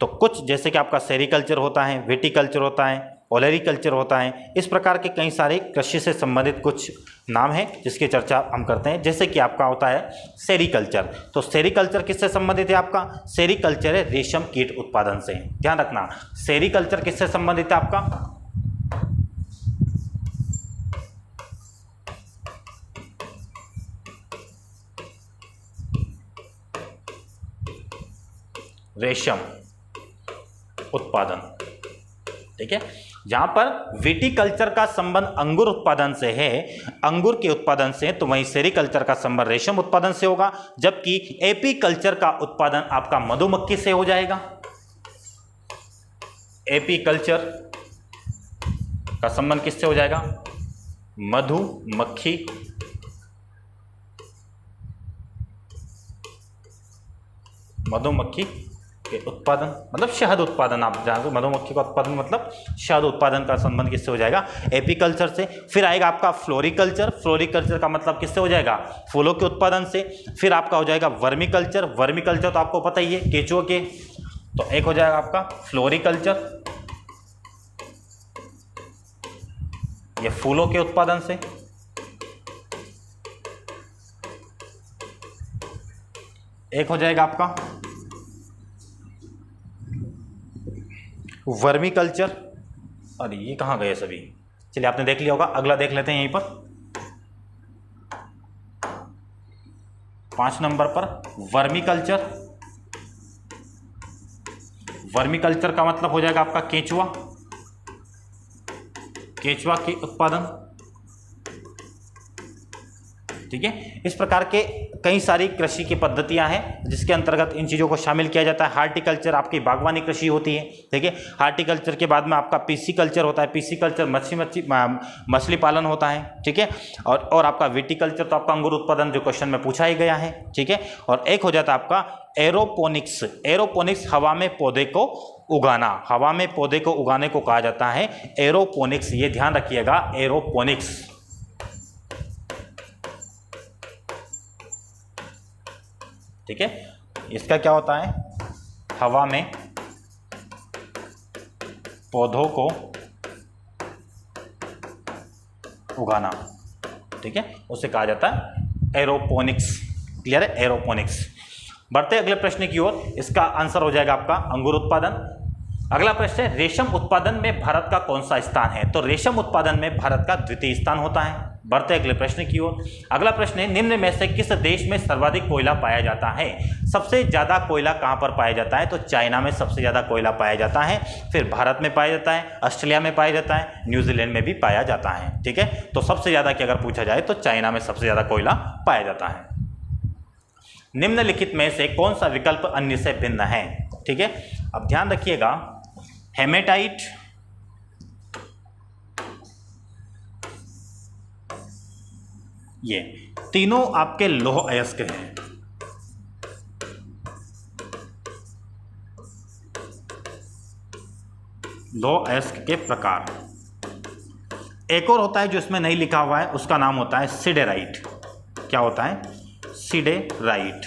तो कुछ जैसे कि आपका सेरिकल्चर होता है, विटीकल्चर होता है, ओलेरिकल्चर होता है, इस प्रकार के कई सारे कृषि से संबंधित कुछ नाम हैं जिसकी चर्चा हम करते हैं। जैसे कि आपका होता है सेरिकल्चर, तो सेरिकल्चर किससे संबंधित है, आपका सेरिकल्चर है रेशम कीट उत्पादन से, ध्यान रखना। सेरिकल्चर किससे संबंधित है आपका, रेशम उत्पादन, ठीक है। जहां पर विटीकल्चर का संबंध अंगूर उत्पादन से है, अंगूर के उत्पादन से, तो वहीं सेरिकल्चर का संबंध रेशम उत्पादन से होगा, जबकि एपीकल्चर का उत्पादन आपका मधुमक्खी से हो जाएगा। एपीकल्चर का संबंध किससे हो जाएगा, मधुमक्खी, मधुमक्खी के उत्पादन मतलब शहद उत्पादन, आप जानते, मधुमक्खी का उत्पादन मतलब शहद उत्पादन का संबंध किससे हो जाएगा, एपीकल्चर से। फिर आएगा आपका फ्लोरिकल्चर, फ्लोरिकल्चर का मतलब किससे हो जाएगा, फूलों के उत्पादन से। फिर आपका हो जाएगा वर्मिकल्चर, वर्मिकल्चर तो आपको पता ही है केंचुओं के, तो एक हो जाएगा आपका फ्लोरिकल्चर, ये फूलों के उत्पादन से। एक हो जाएगा आपका वर्मिकल्चर, अरे ये कहाँ गए सभी, चलिए आपने देख लिया होगा, अगला देख लेते हैं यहीं पर 5 नंबर पर वर्मिकल्चर। वर्मिकल्चर का मतलब हो जाएगा आपका केंचुआ, केंचुआ के उत्पादन, ठीक है। इस प्रकार के कई सारी कृषि की पद्धतियां हैं जिसके अंतर्गत इन चीज़ों को शामिल किया जाता है। हार्टिकल्चर आपकी बागवानी कृषि होती है, ठीक है। हार्टिकल्चर के बाद में आपका पीसीकल्चर होता है, पीसीकल्चर मछली पालन होता है, ठीक है। और आपका विटीकल्चर तो आपका अंगूर उत्पादन जो क्वेश्चन में पूछा ही गया है, ठीक है। और एक हो जाता है आपका एरोपोनिक्स, एरोपोनिक्स हवा में पौधे को उगाना, हवा में पौधे को उगाने को कहा जाता है एरोपोनिक्स, ये ध्यान रखिएगा एरोपोनिक्स, ठीक है। इसका क्या होता है, हवा में पौधों को उगाना, ठीक है, उसे कहा जाता है एरोपोनिक्स, क्लियर है, एरोपोनिक्स। बढ़ते अगले प्रश्न की ओर, इसका आंसर हो जाएगा आपका अंगूर उत्पादन। अगला प्रश्न है, रेशम उत्पादन में भारत का कौन सा स्थान है, तो रेशम उत्पादन में भारत का द्वितीय स्थान होता है। बढ़ते अगले प्रश्न की ओर। अगला प्रश्न है, निम्न में से किस देश में सर्वाधिक कोयला पाया जाता है। सबसे ज्यादा कोयला कहां पर पाया जाता है, तो चाइना में सबसे ज्यादा कोयला पाया जाता है, फिर भारत में पाया जाता है, ऑस्ट्रेलिया में पाया जाता है, न्यूजीलैंड में भी पाया जाता है, ठीक है। तो सबसे ज्यादा की अगर पूछा जाए तो चाइना में सबसे ज्यादा कोयला पाया जाता है। निम्नलिखित में से कौन सा विकल्प अन्य से भिन्न है, ठीक है। अब ध्यान रखिएगा, हेमेटाइट, ये तीनों आपके लौह अयस्क हैं, लौह अयस्क के प्रकार। एक और होता है जो इसमें नहीं लिखा हुआ है, उसका नाम होता है सिडेराइट। क्या होता है, सिडेराइट,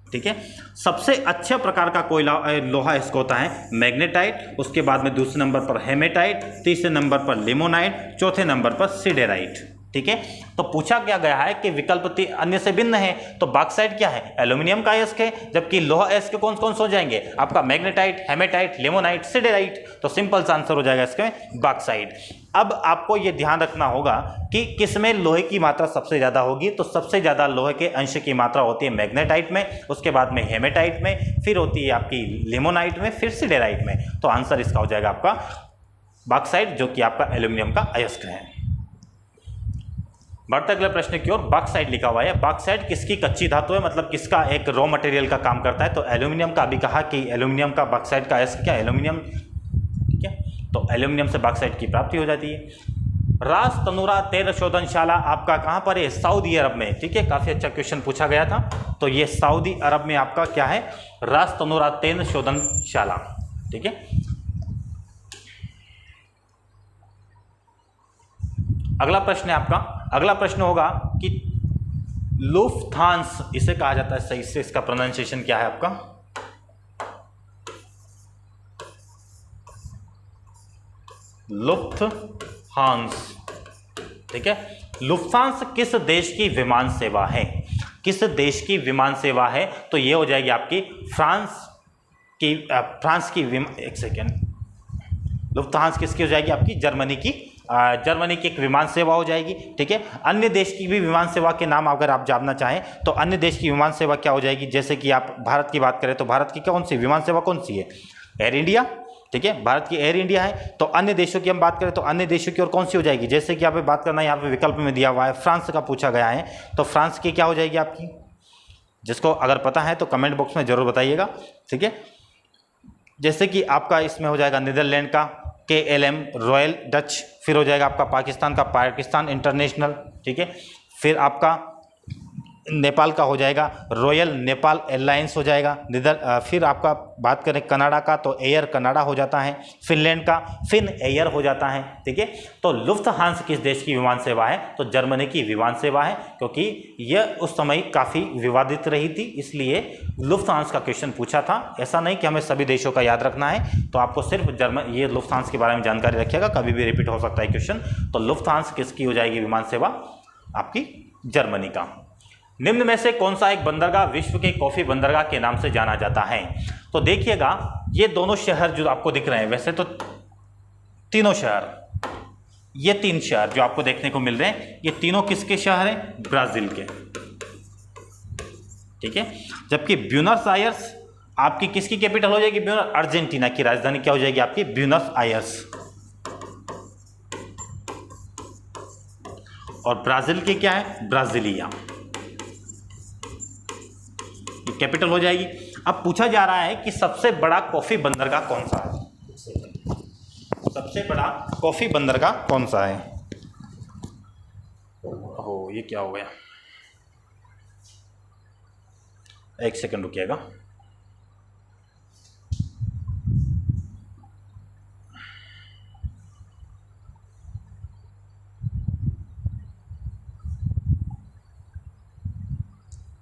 ठीक है। सबसे अच्छा प्रकार का कोयला लोहा इसको होता है मैग्नेटाइट, उसके बाद में दूसरे नंबर पर हेमेटाइट, तीसरे नंबर पर लिमोनाइट, चौथे नंबर पर सिडेराइट। ठीक है, तो पूछा क्या गया है कि विकल्प अन्य से भिन्न है, तो बॉक्साइट क्या है, एल्यूमिनियम का अयस्क है, जबकि लोहा अयस्क कौन कौन से हो जाएंगे आपका मैग्नेटाइट, हेमेटाइट, लिमोनाइट, सिडेराइट। तो सिंपल सा आंसर हो जाएगा इसके बॉक्साइट। अब आपको यह ध्यान रखना होगा कि किसमें लोहे की मात्रा सबसे ज्यादा होगी, तो सबसे ज्यादा लोहे के अंश की मात्रा होती है मैग्नेटाइट में, उसके बाद में हेमेटाइट में, फिर होती है आपकी लिमोनाइट में, फिर सिडेराइट में। तो आंसर इसका हो जाएगा आपका बॉक्साइट, जो कि आपका एल्यूमिनियम का अयस्क है। बढ़ते अगले प्रश्न की ओर। बॉक्साइट लिखा हुआ है, बॉक्साइट किसकी कच्ची धातु है, मतलब किसका एक रॉ मटेरियल का काम करता है, तो एल्यूमिनियम का। अभी कहा कि एल्यूमिनियम का बॉक्साइट का अयस्क क्या, एल्यूमिनियम। ठीक है, तो एल्यूमिनियम से बॉक्साइट की प्राप्ति हो जाती है। रास तनुरा तेल शोधनशाला आपका कहां पर है, सऊदी अरब में। ठीक है, काफी अच्छा क्वेश्चन पूछा गया था, तो ये सऊदी अरब में आपका क्या है, रास तनुरा तेल शोधनशाला। ठीक है, अगला प्रश्न है आपका, अगला प्रश्न होगा कि लुफ्थांस इसे कहा जाता है, सही से इसका प्रोनाउंसिएशन क्या है आपका, लुफ्थहांस। ठीक है, लुफ्थांस किस देश की विमान सेवा है, किस देश की विमान सेवा है, तो ये हो जाएगी आपकी फ्रांस की, एक सेकेंड, लुफ्थहांस किसकी हो जाएगी आपकी, जर्मनी की एक विमान सेवा हो जाएगी। ठीक है, अन्य देश की भी विमान सेवा के नाम अगर आप जानना चाहें तो अन्य देश की विमान सेवा क्या हो जाएगी, जैसे कि आप भारत की बात करें तो भारत की कौन सी विमान सेवा कौन सी है, एयर इंडिया। ठीक है, भारत की एयर इंडिया है। तो अन्य देशों की हम बात करें तो अन्य देशों की और कौन सी हो जाएगी, जैसे कि यहाँ पे बात करना, यहाँ पे विकल्प में दिया हुआ है फ्रांस का पूछा गया है, तो फ्रांस की क्या हो जाएगी आपकी, जिसको अगर पता है तो कमेंट बॉक्स में जरूर बताइएगा। ठीक है, जैसे कि आपका इसमें हो जाएगा नीदरलैंड का KLM रॉयल डच, फिर हो जाएगा आपका पाकिस्तान का पाकिस्तान इंटरनेशनल। ठीक है, फिर आपका नेपाल का हो जाएगा रॉयल नेपाल एयरलाइंस हो जाएगा। फिर आपका बात करें कनाडा का तो एयर कनाडा हो जाता है, फिनलैंड का फिन एयर हो जाता है। ठीक है, तो लुफ्थहांस किस देश की विमान सेवा है, तो जर्मनी की विमान सेवा है, क्योंकि यह उस समय काफ़ी विवादित रही थी, इसलिए लुफ्थहांस का क्वेश्चन पूछा था। ऐसा नहीं कि हमें सभी देशों का याद रखना है, तो आपको सिर्फ ये लुफ्थहांस के बारे में जानकारी रखिएगा, कभी भी रिपीट हो सकता है क्वेश्चन। तो लुफ्थहांस किसकी हो जाएगी विमान सेवा, आपकी जर्मनी का। निम्न में से कौन सा एक बंदरगाह विश्व के कॉफी बंदरगाह के नाम से जाना जाता है, तो देखिएगा ये दोनों शहर जो आपको दिख रहे हैं, वैसे तो तीनों शहर, ये तीन शहर जो आपको देखने को मिल रहे हैं, ये तीनों किसके शहर हैं, ब्राजील के। ठीक है, जबकि ब्यूनस आयर्स आपकी किसकी कैपिटल हो जाएगी, अर्जेंटीना की राजधानी क्या हो जाएगी आपकी, ब्यूनस आयर्स। और ब्राजील की क्या है, ब्राजीलिया, कैपिटल हो जाएगी। अब पूछा जा रहा है कि सबसे बड़ा कॉफी बंदरगाह कौन सा है, सबसे बड़ा कॉफी बंदरगाह कौन सा है। ओह, ये क्या हो गया, एक सेकंड रुकिएगा।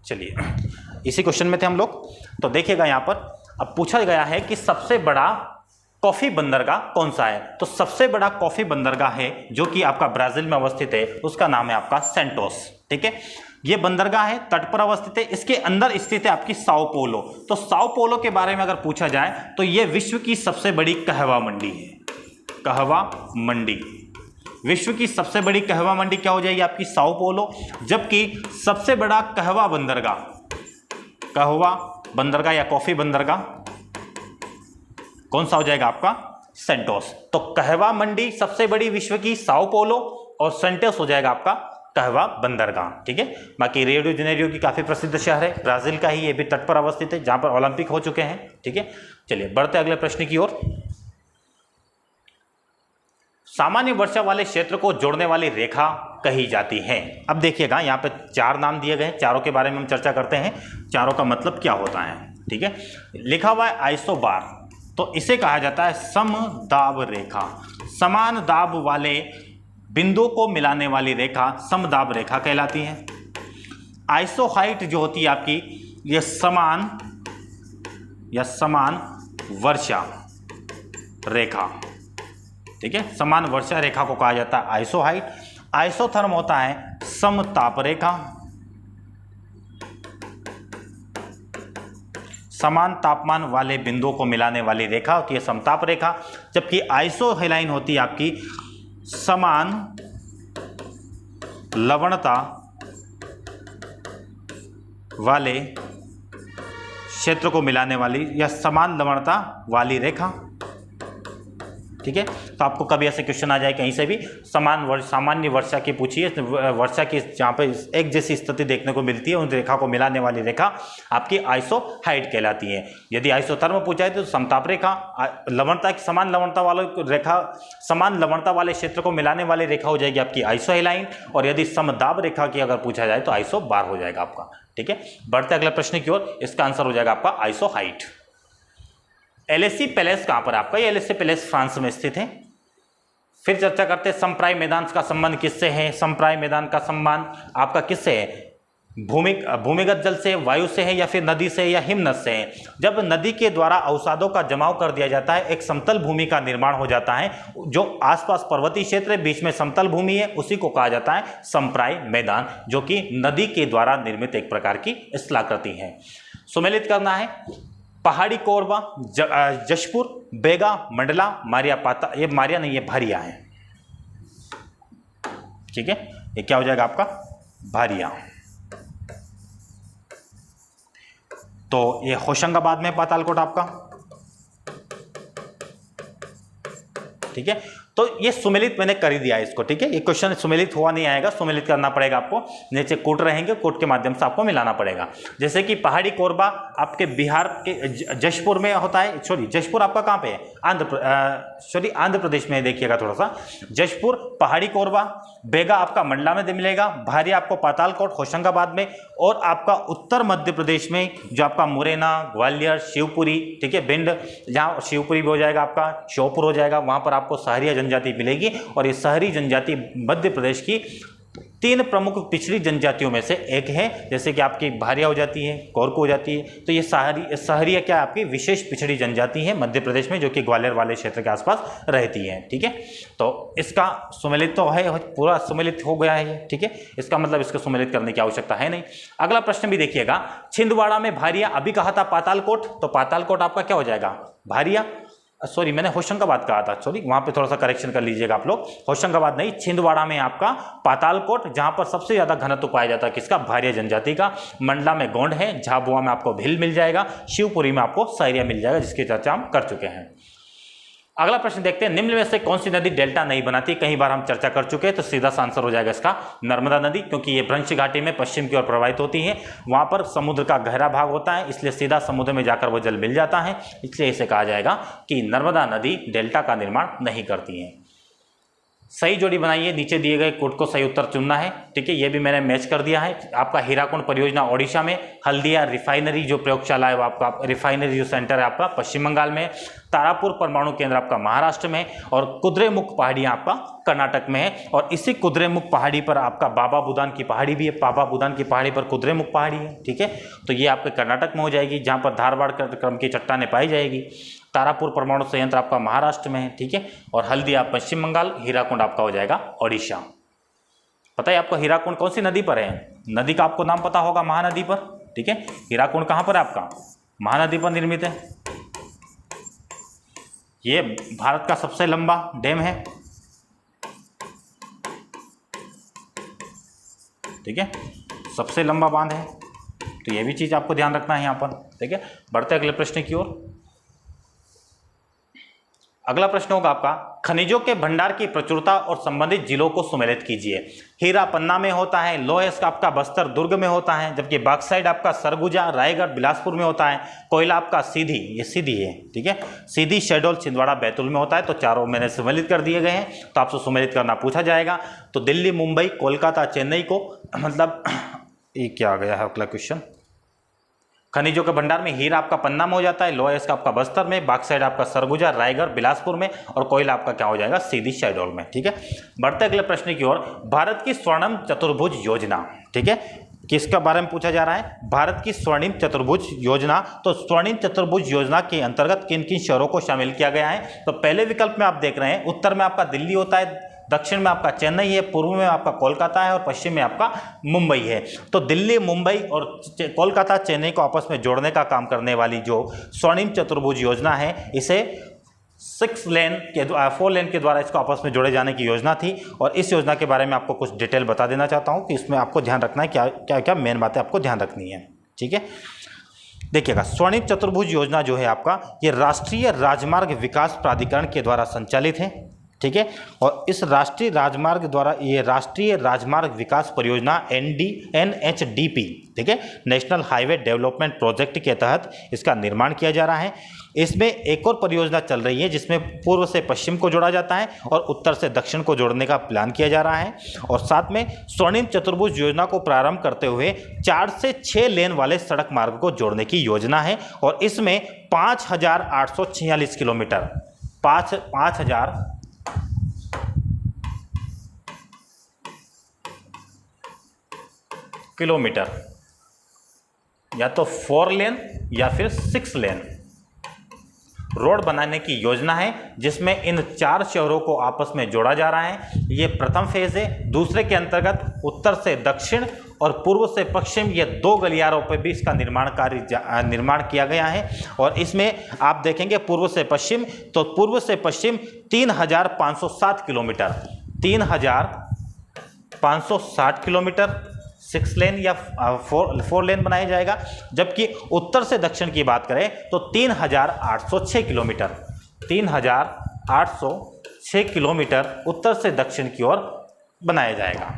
चलिए, इसी क्वेश्चन में थे हम लोग, तो देखिएगा यहाँ पर अब पूछा गया है कि सबसे बड़ा कॉफी बंदरगाह कौन सा है, तो सबसे बड़ा कॉफी बंदरगाह है जो कि आपका ब्राजील में अवस्थित है, उसका नाम है आपका सेंटोस। ठीक है, ये बंदरगाह है, तट पर अवस्थित है, इसके अंदर स्थित है आपकी साओ पोलो। तो साओ पोलो के बारे में अगर पूछा जाए तो ये विश्व की सबसे बड़ी कहवा मंडी है, कहवा मंडी, विश्व की सबसे बड़ी कहवा मंडी क्या हो जाएगी आपकी, साओ पोलो। जबकि सबसे बड़ा कहवा बंदरगाह या कॉफी बंदरगाह कौन सा हो जाएगा आपका, सेंटोस। तो कहवा मंडी सबसे बड़ी विश्व की साओ पोलो, और सेंटोस हो जाएगा आपका कहवा बंदरगाह। ठीक है, बाकी रियो डी जेनेरियो की काफी प्रसिद्ध शहर है, ब्राजील का ही, ये भी तट पर अवस्थित है, जहां पर ओलंपिक हो चुके हैं। ठीक है, चलिए बढ़ते अगले प्रश्न की ओर। सामान्य वर्षा वाले क्षेत्र को जोड़ने वाली रेखा कही जाती है। अब देखिएगा यहाँ पे चार नाम दिए गए हैं, चारों के बारे में हम चर्चा करते हैं, चारों का मतलब क्या होता है। ठीक है, लिखा हुआ है आइसोबार, तो इसे कहा जाता है समदाब रेखा, समान दाब वाले बिंदुओं को मिलाने वाली रेखा समदाब रेखा कहलाती है। आइसोहाइट जो होती है आपकी, ये समान या समान वर्षा रेखा, ठीक है, समान वर्षा रेखा को कहा जाता है आइसोहाइट। आइसोथर्म होता है समताप रेखा, समान तापमान वाले बिंदुओं को मिलाने वाली रेखा होती है समताप रेखा, जबकि आइसोहेलाइन होती है आपकी समान लवणता वाले क्षेत्र को मिलाने वाली या समान लवणता वाली रेखा, ठीक है। तो आपको कभी ऐसे क्वेश्चन आ जाए कहीं से भी सामान्य वर्षा की पूछिए, वर्षा की जहाँ पे एक जैसी स्थिति देखने को मिलती है उन रेखा को मिलाने वाली रेखा आपकी आइसोहाइट कहलाती है। यदि आइसोथर्म पूछा है तो समताप रेखा, लवणता की समान लवणता वाली रेखा, समान लवणता वाले क्षेत्र को मिलाने वाली रेखा हो जाएगी आपकी आइसोहेलाइन, और यदि समदाब रेखा की अगर पूछा जाए तो आइसोबार हो जाएगा आपका, ठीक है। बढ़ते अगले प्रश्न की ओर, इसका आंसर हो जाएगा आपका आइसोहाइट। एलएसी पैलेस कहां पर आपका? ये एलएसी पैलेस फ्रांस में स्थित है। फिर चर्चा करते हैं समप्राय मैदान का संबंध किससे है। समप्राय मैदान का संबंध आपका किससे है? भूमिगत जल से, वायु से है, या फिर नदी से या हिमनद से है। जब नदी के द्वारा अवसादों का जमाव कर दिया जाता है, एक समतल भूमि का निर्माण हो जाता है, जो आसपास पर्वतीय क्षेत्र है, बीच में समतल भूमि है, उसी को कहा जाता है समप्राय मैदान, जो कि नदी के द्वारा निर्मित एक प्रकार की स्थलाकृति है। सुमेलित करना है पहाड़ी कोरबा, जशपुर, बेगा, मंडला, मारिया पाता, ये मारिया नहीं, ये भारिया है, ठीक है। ये क्या हो जाएगा आपका? भारिया। तो ये होशंगाबाद में पातालकोट आपका, ठीक है। तो ये सुमेलित मैंने कर ही दिया है इसको, ठीक है। ये क्वेश्चन सुमेलित हुआ नहीं आएगा, सुमेलित करना पड़ेगा आपको, नीचे कोट रहेंगे, कोट के माध्यम से आपको मिलाना पड़ेगा। जैसे कि पहाड़ी कोरबा आपके बिहार के जशपुर में होता है, सॉरी जशपुर आपका कहाँ पे है? आंध्र प्रदेश में, देखिएगा थोड़ा सा। जशपुर पहाड़ी कोरबा, बेगा आपका मंडला में मिलेगा, भारिया आपको पातालकोट होशंगाबाद में, और आपका उत्तर मध्य प्रदेश में जो आपका मुरैना, ग्वालियर, शिवपुरी, ठीक है, भिंड, जहाँ शिवपुरी भी हो जाएगा आपका, श्योपुर हो जाएगा, वहाँ पर आपको सहरिया जनजाति मिलेगी। और ये शहरी जनजाति मध्य प्रदेश की 3 प्रमुख पिछड़ी जनजातियों में से एक है। जैसे कि आपकी भारिया हो जाती है, कोरकू हो जाती है, तो ये सहरिया क्या आपकी विशेष पिछड़ी जनजाति है मध्य प्रदेश में, जो कि ग्वालियर वाले क्षेत्र के आसपास रहती है, ठीक है। तो इसका सुमेलित तो है, पूरा सुमेलित हो गया है, ठीक है। इसका मतलब इसको सुमेलित करने की आवश्यकता है नहीं। अगला प्रश्न भी देखिएगा, छिंदवाड़ा में भारिया, अभी कहा था पातालकोट, तो पातालकोट आपका क्या हो जाएगा? भारिया, सॉरी मैंने होशंगाबाद कहा था, सॉरी वहां पे थोड़ा सा करेक्शन कर लीजिएगा आप लोग, होशंगाबाद नहीं, छिंदवाड़ा में आपका पातालकोट, जहां पर सबसे ज्यादा घनत्व पाया जाता है किसका? भारिया जनजाति का। मंडला में गोंड है, झाबुआ में आपको भिल मिल जाएगा, शिवपुरी में आपको सहरिया मिल जाएगा, जिसकी चर्चा हम कर चुके हैं। अगला प्रश्न देखते हैं, निम्न में से कौन सी नदी डेल्टा नहीं बनाती? कई बार हम चर्चा कर चुके हैं, तो सीधा सा आंसर हो जाएगा इसका नर्मदा नदी, क्योंकि ये भ्रंश घाटी में पश्चिम की ओर प्रवाहित होती है, वहां पर समुद्र का गहरा भाग होता है, इसलिए सीधा समुद्र में जाकर वो जल मिल जाता है, इसलिए इसे कहा जाएगा कि नर्मदा नदी डेल्टा का निर्माण नहीं करती है। सही जोड़ी बनाइए, नीचे दिए गए कोड को सही उत्तर चुनना है, ठीक है। ये भी मैंने मैच कर दिया है। आपका हीराकुंड परियोजना ओडिशा में, हल्दिया रिफाइनरी जो प्रयोगशाला है वो आपका रिफाइनरी जो सेंटर है आपका पश्चिम बंगाल में, तारापुर परमाणु केंद्र आपका महाराष्ट्र में, और कुद्रेमुख पहाड़ी आपका कर्नाटक में है। और इसी कुद्रेमुख पहाड़ी पर आपका बाबा बुदान की पहाड़ी भी है, बाबा बुदान की पहाड़ी पर कुद्रेमुख पहाड़ी है, ठीक है। तो ये आपके कर्नाटक में हो जाएगी, जहाँ पर धारवाड़ क्रम की चट्टानें पाई जाएगी। तारापुर परमाणु संयंत्र आपका महाराष्ट्र में है, ठीक है। और हल्दिया पश्चिम बंगाल, हीराकुंड आपका हो जाएगा ओडिशा। पता है आपको हीराकुंड कौन सी नदी पर है? नदी का आपको नाम पता होगा, महानदी पर, ठीक है। हीराकुंड कहाँ पर है आपका? महानदी पर निर्मित है। ये भारत का सबसे लंबा डैम है, ठीक है, सबसे लंबा बांध है, तो ये भी चीज आपको ध्यान रखना है यहाँ पर, ठीक है। बढ़ते अगले प्रश्न की ओर। अगला प्रश्न होगा आपका, खनिजों के भंडार की प्रचुरता और संबंधित जिलों को सुमेलित कीजिए। हीरा पन्ना में होता है, लोहेस का आपका बस्तर दुर्ग में होता है, जबकि बॉक्साइट आपका सरगुजा रायगढ़ बिलासपुर में होता है, कोयला आपका सीधी, ये सीधी है, ठीक है, सीधी शहडोल छिंदवाड़ा बैतूल में होता है। तो चारों मैंने सुमेलित कर दिए गए हैं, तो आपसे सुमेलित करना पूछा जाएगा। तो दिल्ली, मुंबई, कोलकाता, चेन्नई को, मतलब ये क्या आ गया है अगला क्वेश्चन। खनिजों के भंडार में हीरा आपका पन्ना में हो जाता है, लोहेस का आपका बस्तर में, बॉक्साइट आपका सरगुजा रायगढ़ बिलासपुर में, और कोयला आपका क्या हो जाएगा? सीधी शहडोल में, ठीक है। बढ़ते अगले प्रश्न की ओर। भारत की स्वर्णम चतुर्भुज योजना, ठीक है, किसका बारे में पूछा जा रहा है? भारत की स्वर्णिम चतुर्भुज योजना। तो स्वर्णिम चतुर्भुज योजना के अंतर्गत किन किन शहरों को शामिल किया गया है? तो पहले विकल्प में आप देख रहे हैं, उत्तर में आपका दिल्ली होता है, दक्षिण में आपका चेन्नई है, पूर्व में आपका कोलकाता है और पश्चिम में आपका मुंबई है। तो दिल्ली, मुंबई और कोलकाता, चेन्नई को आपस में जोड़ने का काम करने वाली जो स्वर्णिम चतुर्भुज योजना है, इसे 4 लेन के द्वारा इसको आपस में जोड़े जाने की योजना थी। और इस योजना के बारे में आपको कुछ डिटेल बता देना चाहता हूं कि इसमें आपको ध्यान रखना है क्या क्या क्या मेन बातें आपको ध्यान रखनी है। ठीक है, देखिएगा, स्वर्णिम चतुर्भुज योजना जो है आपका, ये राष्ट्रीय राजमार्ग विकास प्राधिकरण के द्वारा संचालित है। ठीक है, और इस राष्ट्रीय राजमार्ग द्वारा, ये राष्ट्रीय राजमार्ग विकास परियोजना NHDP, ठीक है, नेशनल हाईवे डेवलपमेंट प्रोजेक्ट के तहत इसका निर्माण किया जा रहा है। इसमें एक और परियोजना चल रही है जिसमें पूर्व से पश्चिम को जोड़ा जाता है और उत्तर से दक्षिण को जोड़ने का प्लान किया जा रहा है। और साथ में स्वर्णिम चतुर्भुज योजना को प्रारंभ करते हुए 4 से 6 लेन वाले सड़क मार्ग को जोड़ने की योजना है। और इसमें 5,846 किलोमीटर 5,000 किलोमीटर या तो 4 लेन या फिर 6 लेन रोड बनाने की योजना है, जिसमें इन 4 शहरों को आपस में जोड़ा जा रहा है। ये प्रथम फेज है। दूसरे के अंतर्गत उत्तर से दक्षिण और पूर्व से पश्चिम, ये 2 गलियारों पर भी इसका निर्माण किया गया है। और इसमें आप देखेंगे पूर्व से पश्चिम, तो पूर्व से पश्चिम 3,560 किलोमीटर 3,560 किलोमीटर 6 लेन या 4 लेन बनाया जाएगा। जबकि उत्तर से दक्षिण की बात करें तो 3,806 किलोमीटर 3,806 किलोमीटर उत्तर से दक्षिण की ओर बनाया जाएगा,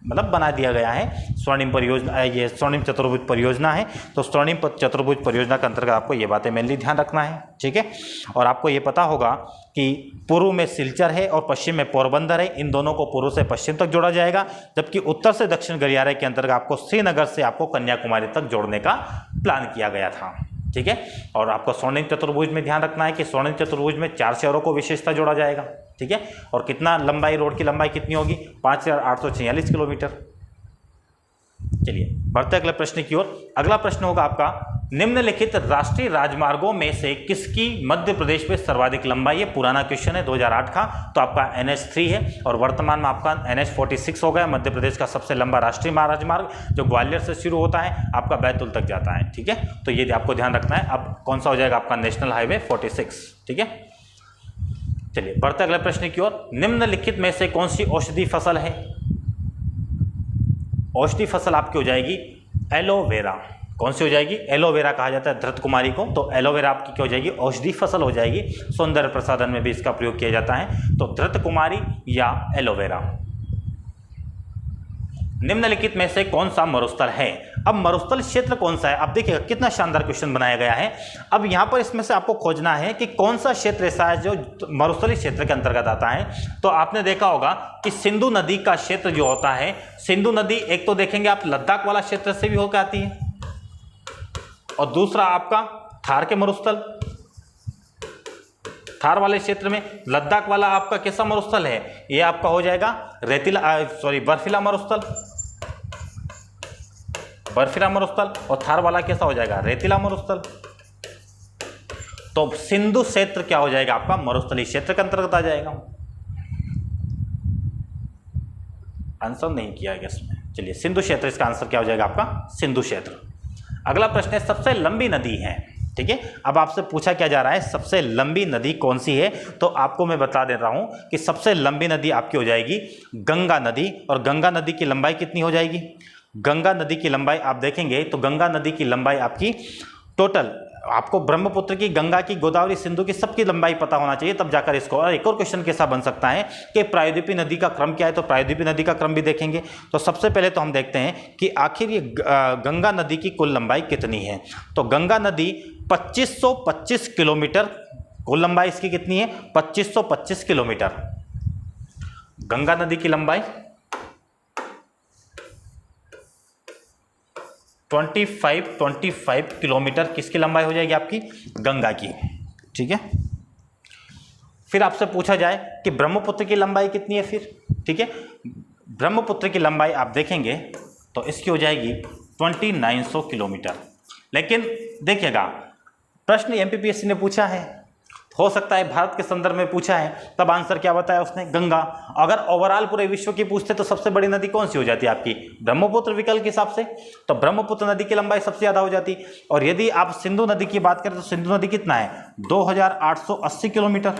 मतलब बना दिया गया है। स्वर्णिम परियोजना, ये स्वर्णिम चतुर्भुज परियोजना है। तो स्वर्णिम चतुर्भुज परियोजना के अंतर्गत आपको ये बातें मेनली ध्यान रखना है। ठीक है, और आपको ये पता होगा कि पूर्व में सिलचर है और पश्चिम में पोरबंदर है। इन दोनों को पूर्व से पश्चिम तक जोड़ा जाएगा। जबकि उत्तर से दक्षिण गलियारे के अंतर्गत आपको श्रीनगर से आपको कन्याकुमारी तक जोड़ने का प्लान किया गया था। ठीक है, और आपको स्वर्णिम चतुर्भुज में ध्यान रखना है कि स्वर्णिम चतुर्भुज में 4 शहरों को विशेषता जोड़ा जाएगा। ठीक है, और कितना लंबाई, रोड की लंबाई कितनी होगी? 5,846 किलोमीटर। चलिए बढ़ते अगले प्रश्न की ओर। अगला प्रश्न होगा आपका, निम्नलिखित राष्ट्रीय राजमार्गों में से किसकी मध्य प्रदेश में सर्वाधिक लंबाई? ये पुराना क्वेश्चन है 2008 का। तो आपका NH3 है और वर्तमान में आपका NH46 हो गया। मध्य प्रदेश का सबसे लंबा राष्ट्रीय राजमार्ग जो ग्वालियर से शुरू होता है, आपका बैतूल तक जाता है। ठीक है, तो ये आपको ध्यान रखना है। अब कौन सा हो जाएगा? आपका नेशनल हाईवे 46। ठीक है, चलिए बढ़ते अगले प्रश्न की ओर। निम्नलिखित में से कौन सी औषधि फसल है? औषधि फसल आपकी हो जाएगी एलोवेरा। कौन सी हो जाएगी? एलोवेरा कहा जाता है धृत कुमारी को। तो एलोवेरा आपकी क्या हो जाएगी? औषधि फसल हो जाएगी। सौंदर्य प्रसाधन में भी इसका प्रयोग किया जाता है। तो धृत कुमारी या एलोवेरा। निम्नलिखित में से कौन सा मरुस्थल है? अब मरुस्थल क्षेत्र कौन सा है? अब देखिएगा कितना शानदार क्वेश्चन बनाया गया है। अब यहां पर इसमें से आपको खोजना है कि कौन सा क्षेत्र ऐसा है जो मरुस्थलीय क्षेत्र के अंतर्गत आता है। तो आपने देखा होगा कि सिंधु नदी का क्षेत्र जो होता है, सिंधु नदी एक तो देखेंगे आप लद्दाख वाला क्षेत्र से भी होकर आती है, और दूसरा आपका थार के मरुस्थल, थार वाले क्षेत्र में। लद्दाख वाला आपका कैसा मरुस्थल है? ये आपका हो जाएगा बर्फीला मरुस्थल, बर्फीला मरुस्थल। और थार वाला कैसा हो जाएगा? रेतीला मरुस्थल। तो सिंधु क्षेत्र क्या हो जाएगा? आपका मरुस्थलीय क्षेत्र के अंतर्गत आ जाएगा। आंसर नहीं किया गया इसमें। चलिए सिंधु क्षेत्र, इसका आंसर क्या हो जाएगा? आपका सिंधु क्षेत्र। अगला प्रश्न है, सबसे लंबी नदी है। ठीक है, अब आपसे पूछा क्या जा रहा है? सबसे लंबी नदी कौन सी है? तो आपको मैं बता दे रहा हूं कि सबसे लंबी नदी आपकी हो जाएगी गंगा नदी। और गंगा नदी की लंबाई कितनी हो जाएगी? गंगा नदी की लंबाई आप देखेंगे तो गंगा नदी की लंबाई आपकी टोटल, आपको ब्रह्मपुत्र की, गंगा की, गोदावरी, सिंधु की सबकी लंबाई पता होना चाहिए, तब जाकर इसको। और एक और क्वेश्चन कैसा बन सकता है कि प्रायद्वीपीय नदी का क्रम क्या है? तो प्रायद्वीपीय नदी का क्रम भी देखेंगे। तो सबसे पहले तो हम देखते हैं कि आखिर ये गंगा नदी की कुल लंबाई कितनी है। तो गंगा नदी 2525 किलोमीटर, कुल लंबाई इसकी कितनी है? 2525 किलोमीटर गंगा नदी की लंबाई। 25 किलोमीटर किसकी लंबाई हो जाएगी? आपकी गंगा की। ठीक है, फिर आपसे पूछा जाए कि ब्रह्मपुत्र की लंबाई कितनी है फिर। ठीक है, ब्रह्मपुत्र की लंबाई आप देखेंगे तो इसकी हो जाएगी 2900 किलोमीटर। लेकिन देखिएगा, प्रश्न एमपीपीएससी ने पूछा है, हो सकता है भारत के संदर्भ में पूछा है, तब आंसर क्या बताया उसने, गंगा। अगर ओवरऑल पूरे विश्व की पूछते तो सबसे बड़ी नदी कौन सी हो जाती है आपकी, ब्रह्मपुत्र विकल्प के हिसाब से, तो ब्रह्मपुत्र नदी की लंबाई सबसे ज्यादा हो जाती। और यदि आप सिंधु नदी की बात करें तो सिंधु नदी कितना है, 2880 किलोमीटर,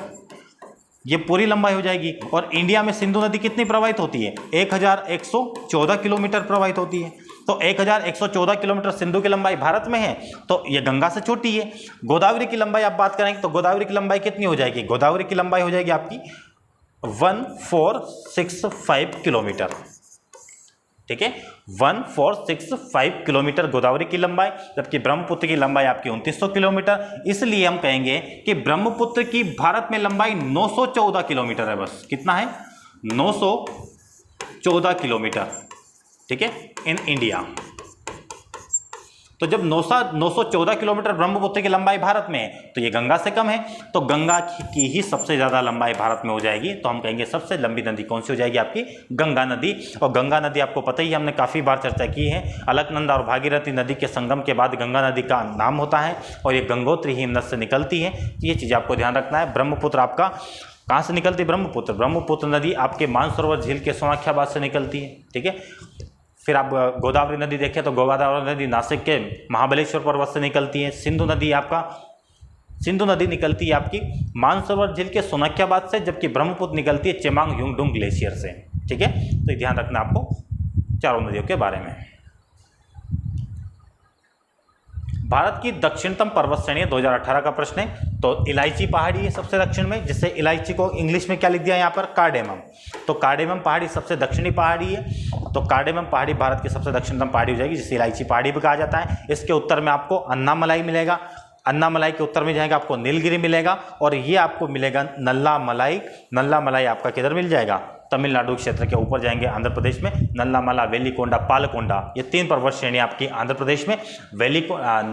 ये पूरी लंबाई हो जाएगी। और इंडिया में सिंधु नदी कितनी प्रवाहित होती है, 1114 किलोमीटर प्रवाहित होती है। तो 1114 किलोमीटर सिंधु की लंबाई भारत में है, तो ये गंगा से छोटी है। गोदावरी की लंबाई आप बात करेंगे तो गोदावरी की लंबाई कितनी हो जाएगी, गोदावरी की लंबाई हो जाएगी आपकी 1465 किलोमीटर, ठीक है, 1465 किलोमीटर गोदावरी की लंबाई, जबकि ब्रह्मपुत्र की लंबाई आपकी 2900 किलोमीटर। इसलिए हम कहेंगे कि ब्रह्मपुत्र की भारत में लंबाई 914 किलोमीटर है, बस कितना है, 914 किलोमीटर, ठीक है, इन इंडिया। तो जब 914 किलोमीटर ब्रह्मपुत्र की लंबाई भारत में है तो ये गंगा से कम है, तो गंगा की ही सबसे ज़्यादा लंबाई भारत में हो जाएगी। तो हम कहेंगे सबसे लंबी नदी कौन सी हो जाएगी आपकी, गंगा नदी। और गंगा नदी आपको पता ही, हमने काफ़ी बार चर्चा की है, अलकनंदा और भागीरथी नदी के संगम के बाद गंगा नदी का नाम होता है, और ये गंगोत्री हिमनद से निकलती है। ये चीज़ आपको ध्यान रखना है। ब्रह्मपुत्र आपका कहाँ से निकलती है, ब्रह्मपुत्र नदी आपके मानसरोवर झील के सोनाख्याबाद से निकलती है, ठीक है। फिर आप गोदावरी नदी देखें तो गोदावरी नदी नासिक के महाबलेश्वर पर्वत से निकलती है। सिंधु नदी निकलती है आपकी मानसरोवर झील के सोनाख्याबाद से, जबकि ब्रह्मपुत्र निकलती है चेमांग ह्यूंगडुंग ग्लेशियर से, ठीक है। तो ध्यान रखना आपको चारों नदियों के बारे में। भारत की दक्षिणतम पर्वत श्रेणी 2018 का प्रश्न है। तो इलायची पहाड़ी है सबसे दक्षिण में, जिससे इलायची को इंग्लिश में क्या लिख दिया यहाँ पर, कार्डेमम। तो कार्डेमम पहाड़ी सबसे दक्षिणी पहाड़ी है, तो कार्डेमम पहाड़ी भारत की सबसे दक्षिणतम पहाड़ी हो जाएगी, जिसे इलायची पहाड़ी भी कहा जाता है। इसके उत्तर में आपको अन्नामलाई मिलेगा, अन्नामलाई के उत्तर में जाएगा आपको नीलगिरी मिलेगा, और ये आपको मिलेगा नल्लामलाई। नल्लामलाई आपका किधर मिल जाएगा, तमिलनाडु क्षेत्र के ऊपर जाएंगे आंध्र प्रदेश में, नल्लामाला, वेलिकोंडा, पालकोंडा, ये 3 पर्वत श्रेणी आपकी आंध्र प्रदेश में,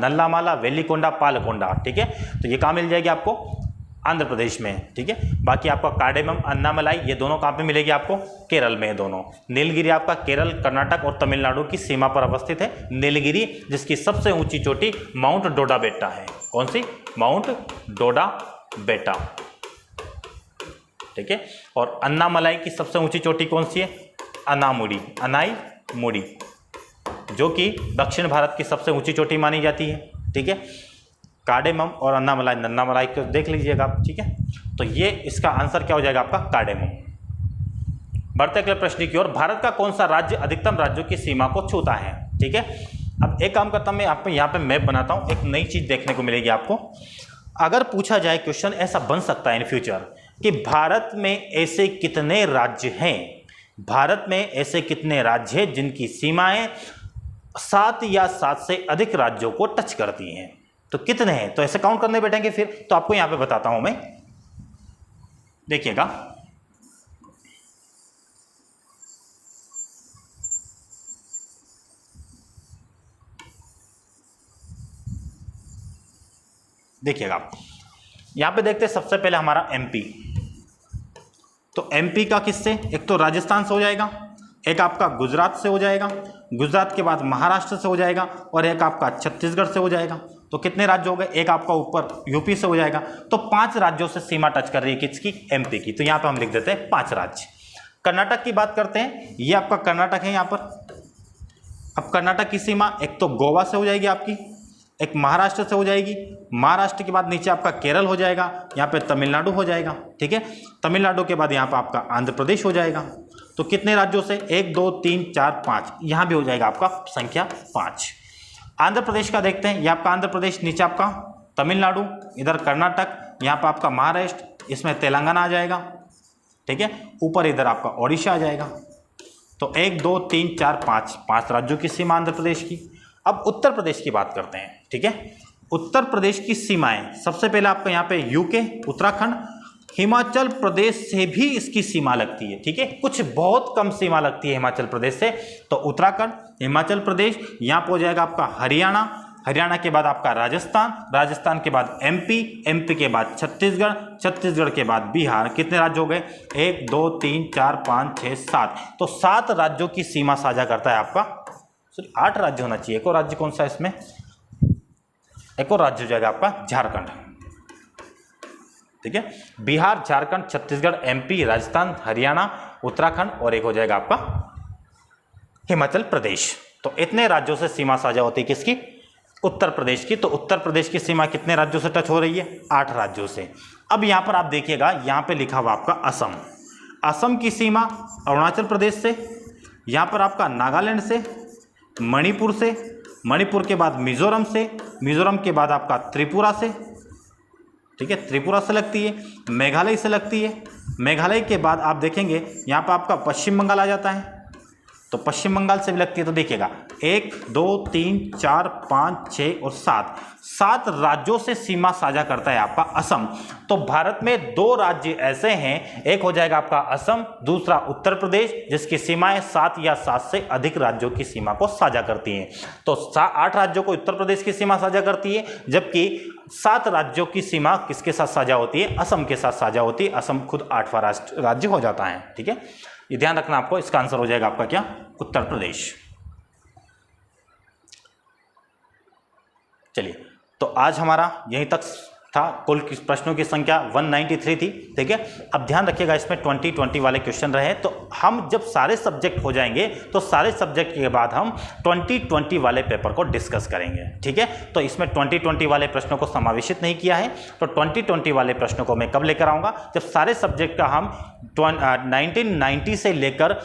नल्लामाला, वेलिकोंडा, पालकोंडा, ठीक है। तो ये कहाँ मिल जाएगी आपको, आंध्र प्रदेश में, ठीक है। बाकी आपका कार्डेमम, अन्नामलाई, ये दोनों कहाँ पे मिलेगी आपको, केरल में दोनों। नीलगिरी आपका केरल, कर्नाटक और तमिलनाडु की सीमा पर अवस्थित है नीलगिरी, जिसकी सबसे ऊंची चोटी माउंट डोडा बेटा है। कौन सी, माउंट डोडा बेटा, ठीक है। और अन्नामलाई की सबसे ऊंची चोटी कौन सी है, अनाईमुड़ी, जो कि दक्षिण भारत की सबसे ऊंची चोटी मानी जाती है, ठीक है। कार्डेमम और अन्नामलाई, नन्नामलाई को देख लीजिएगा आप, ठीक है। तो ये इसका आंसर क्या हो जाएगा आपका, कार्डेमम। बढ़ते अगले प्रश्न की ओर, भारत का कौन सा राज्य अधिकतम राज्यों की सीमा को छूता है, ठीक है। अब एक काम करता हूं मैं, आपको यहाँ पे मैप बनाता हूँ, एक नई चीज देखने को मिलेगी आपको। अगर पूछा जाए क्वेश्चन, ऐसा बन सकता है इन फ्यूचर कि भारत में ऐसे कितने राज्य हैं, भारत में ऐसे कितने राज्य हैं जिनकी सीमाएं 7 या 7 से अधिक राज्यों को टच करती हैं, तो कितने हैं। तो ऐसे काउंट करने बैठेंगे फिर, तो आपको यहां पे बताता हूं मैं, देखिएगा। देखिएगा यहां पे देखते हैं, सबसे पहले हमारा एमपी। तो एमपी का किससे, एक तो राजस्थान से हो जाएगा, एक आपका गुजरात से हो जाएगा, गुजरात के बाद महाराष्ट्र से हो जाएगा, और एक आपका छत्तीसगढ़ से हो जाएगा। तो कितने राज्य हो गए, एक आपका ऊपर यूपी से हो जाएगा। तो 5 राज्यों से सीमा टच कर रही है किसकी, एमपी की। तो यहाँ पे हम लिख देते हैं 5 राज्य। कर्नाटक की बात करते हैं, ये आपका कर्नाटक है यहाँ पर। अब कर्नाटक की सीमा एक तो गोवा से हो जाएगी आपकी, एक महाराष्ट्र से हो जाएगी, महाराष्ट्र के बाद नीचे आपका केरल हो जाएगा, यहाँ पे तमिलनाडु हो जाएगा, ठीक है। तमिलनाडु के बाद यहाँ पे आपका आंध्र प्रदेश हो जाएगा। तो कितने राज्यों से, 1 2 3 4 5, यहाँ भी हो जाएगा आपका संख्या 5। आंध्र प्रदेश का देखते हैं, ये आपका आंध्र प्रदेश, नीचे आपका तमिलनाडु, इधर कर्नाटक, यहाँ पर आपका महाराष्ट्र, इसमें तेलंगाना आ जाएगा, ठीक है। ऊपर इधर आपका ओडिशा आ जाएगा। तो 1 2 3 4 5 राज्यों की सीमा आंध्र प्रदेश की। अब उत्तर प्रदेश की बात करते हैं, ठीक है। उत्तर प्रदेश की सीमाएं, सबसे पहले आपका यहाँ पे यूके, उत्तराखंड, हिमाचल प्रदेश से भी इसकी सीमा लगती है, ठीक है। कुछ बहुत कम सीमा लगती है हिमाचल प्रदेश से। तो उत्तराखंड, हिमाचल प्रदेश, यहाँ पर हो जाएगा आपका हरियाणा, हरियाणा के बाद आपका राजस्थान, राजस्थान के बाद एमपी, एमपी के बाद छत्तीसगढ़, छत्तीसगढ़ के बाद बिहार। कितने राज्य हो गए, 1 2 3 4 5 6 7। तो 7 राज्यों की सीमा साझा करता है आपका सॉरी 8 राज्य होना चाहिए। एक और राज्य कौन सा है इसमें, एक और राज्य हो जाएगा आपका झारखंड, ठीक है। बिहार, झारखंड, छत्तीसगढ़, एमपी, राजस्थान, हरियाणा, उत्तराखंड और एक हो जाएगा आपका हिमाचल प्रदेश। तो इतने राज्यों से सीमा साझा होती है किसकी, उत्तर प्रदेश की। तो उत्तर प्रदेश की सीमा कितने राज्यों से टच हो रही है, 8 राज्यों से। अब यहां पर आप देखिएगा, यहां पे लिखा हुआ आपका असम, असम की सीमा अरुणाचल प्रदेश से, यहां पर आपका नागालैंड से, मणिपुर से, मणिपुर के बाद मिजोरम से, मिजोरम के बाद आपका त्रिपुरा से, ठीक है, त्रिपुरा से लगती है, मेघालय से लगती है, मेघालय के बाद आप देखेंगे यहाँ पर आपका पश्चिम बंगाल आ जाता है, तो पश्चिम बंगाल से भी लगती है। तो देखिएगा 1 2 3 4 5 6 और 7 राज्यों से सीमा साझा करता है आपका असम। तो भारत में 2 राज्य ऐसे हैं, एक हो जाएगा आपका असम, दूसरा उत्तर प्रदेश, जिसकी सीमाएं 7 या 7 से अधिक राज्यों की सीमा को साझा करती हैं। तो 8 राज्यों को उत्तर प्रदेश की सीमा साझा करती है, जबकि 7 राज्यों की सीमा किसके साथ साझा होती है, असम के साथ साझा होती है। असम खुद 8वां राज्य हो जाता है, ठीक है। ये ध्यान रखना आपको, इसका आंसर हो जाएगा आपका क्या, उत्तर प्रदेश। चलिए, तो आज हमारा यहीं तक था। कुल प्रश्नों की संख्या 193 थी, ठीक है। अब ध्यान रखिएगा, इसमें 20-20 वाले क्वेश्चन रहे। तो हम जब सारे सब्जेक्ट हो जाएंगे तो सारे सब्जेक्ट के बाद हम 20-20 वाले पेपर को डिस्कस करेंगे, ठीक है। तो इसमें 20-20 वाले प्रश्नों को समावेशित नहीं किया है। तो 20-20 वाले प्रश्नों को मैं कब लेकर आऊँगा, जब सारे सब्जेक्ट का हम 1990 से लेकर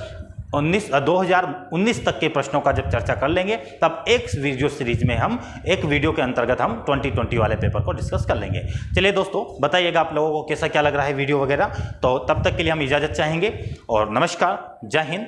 2019 तक के प्रश्नों का जब चर्चा कर लेंगे, तब एक वीडियो सीरीज में हम एक वीडियो के अंतर्गत हम 20-20 वाले पेपर को डिस्कस कर लेंगे। चलिए दोस्तों, बताइएगा आप लोगों को कैसा क्या लग रहा है वीडियो वगैरह। तो तब तक के लिए हम इजाज़त चाहेंगे और नमस्कार, जय हिंद,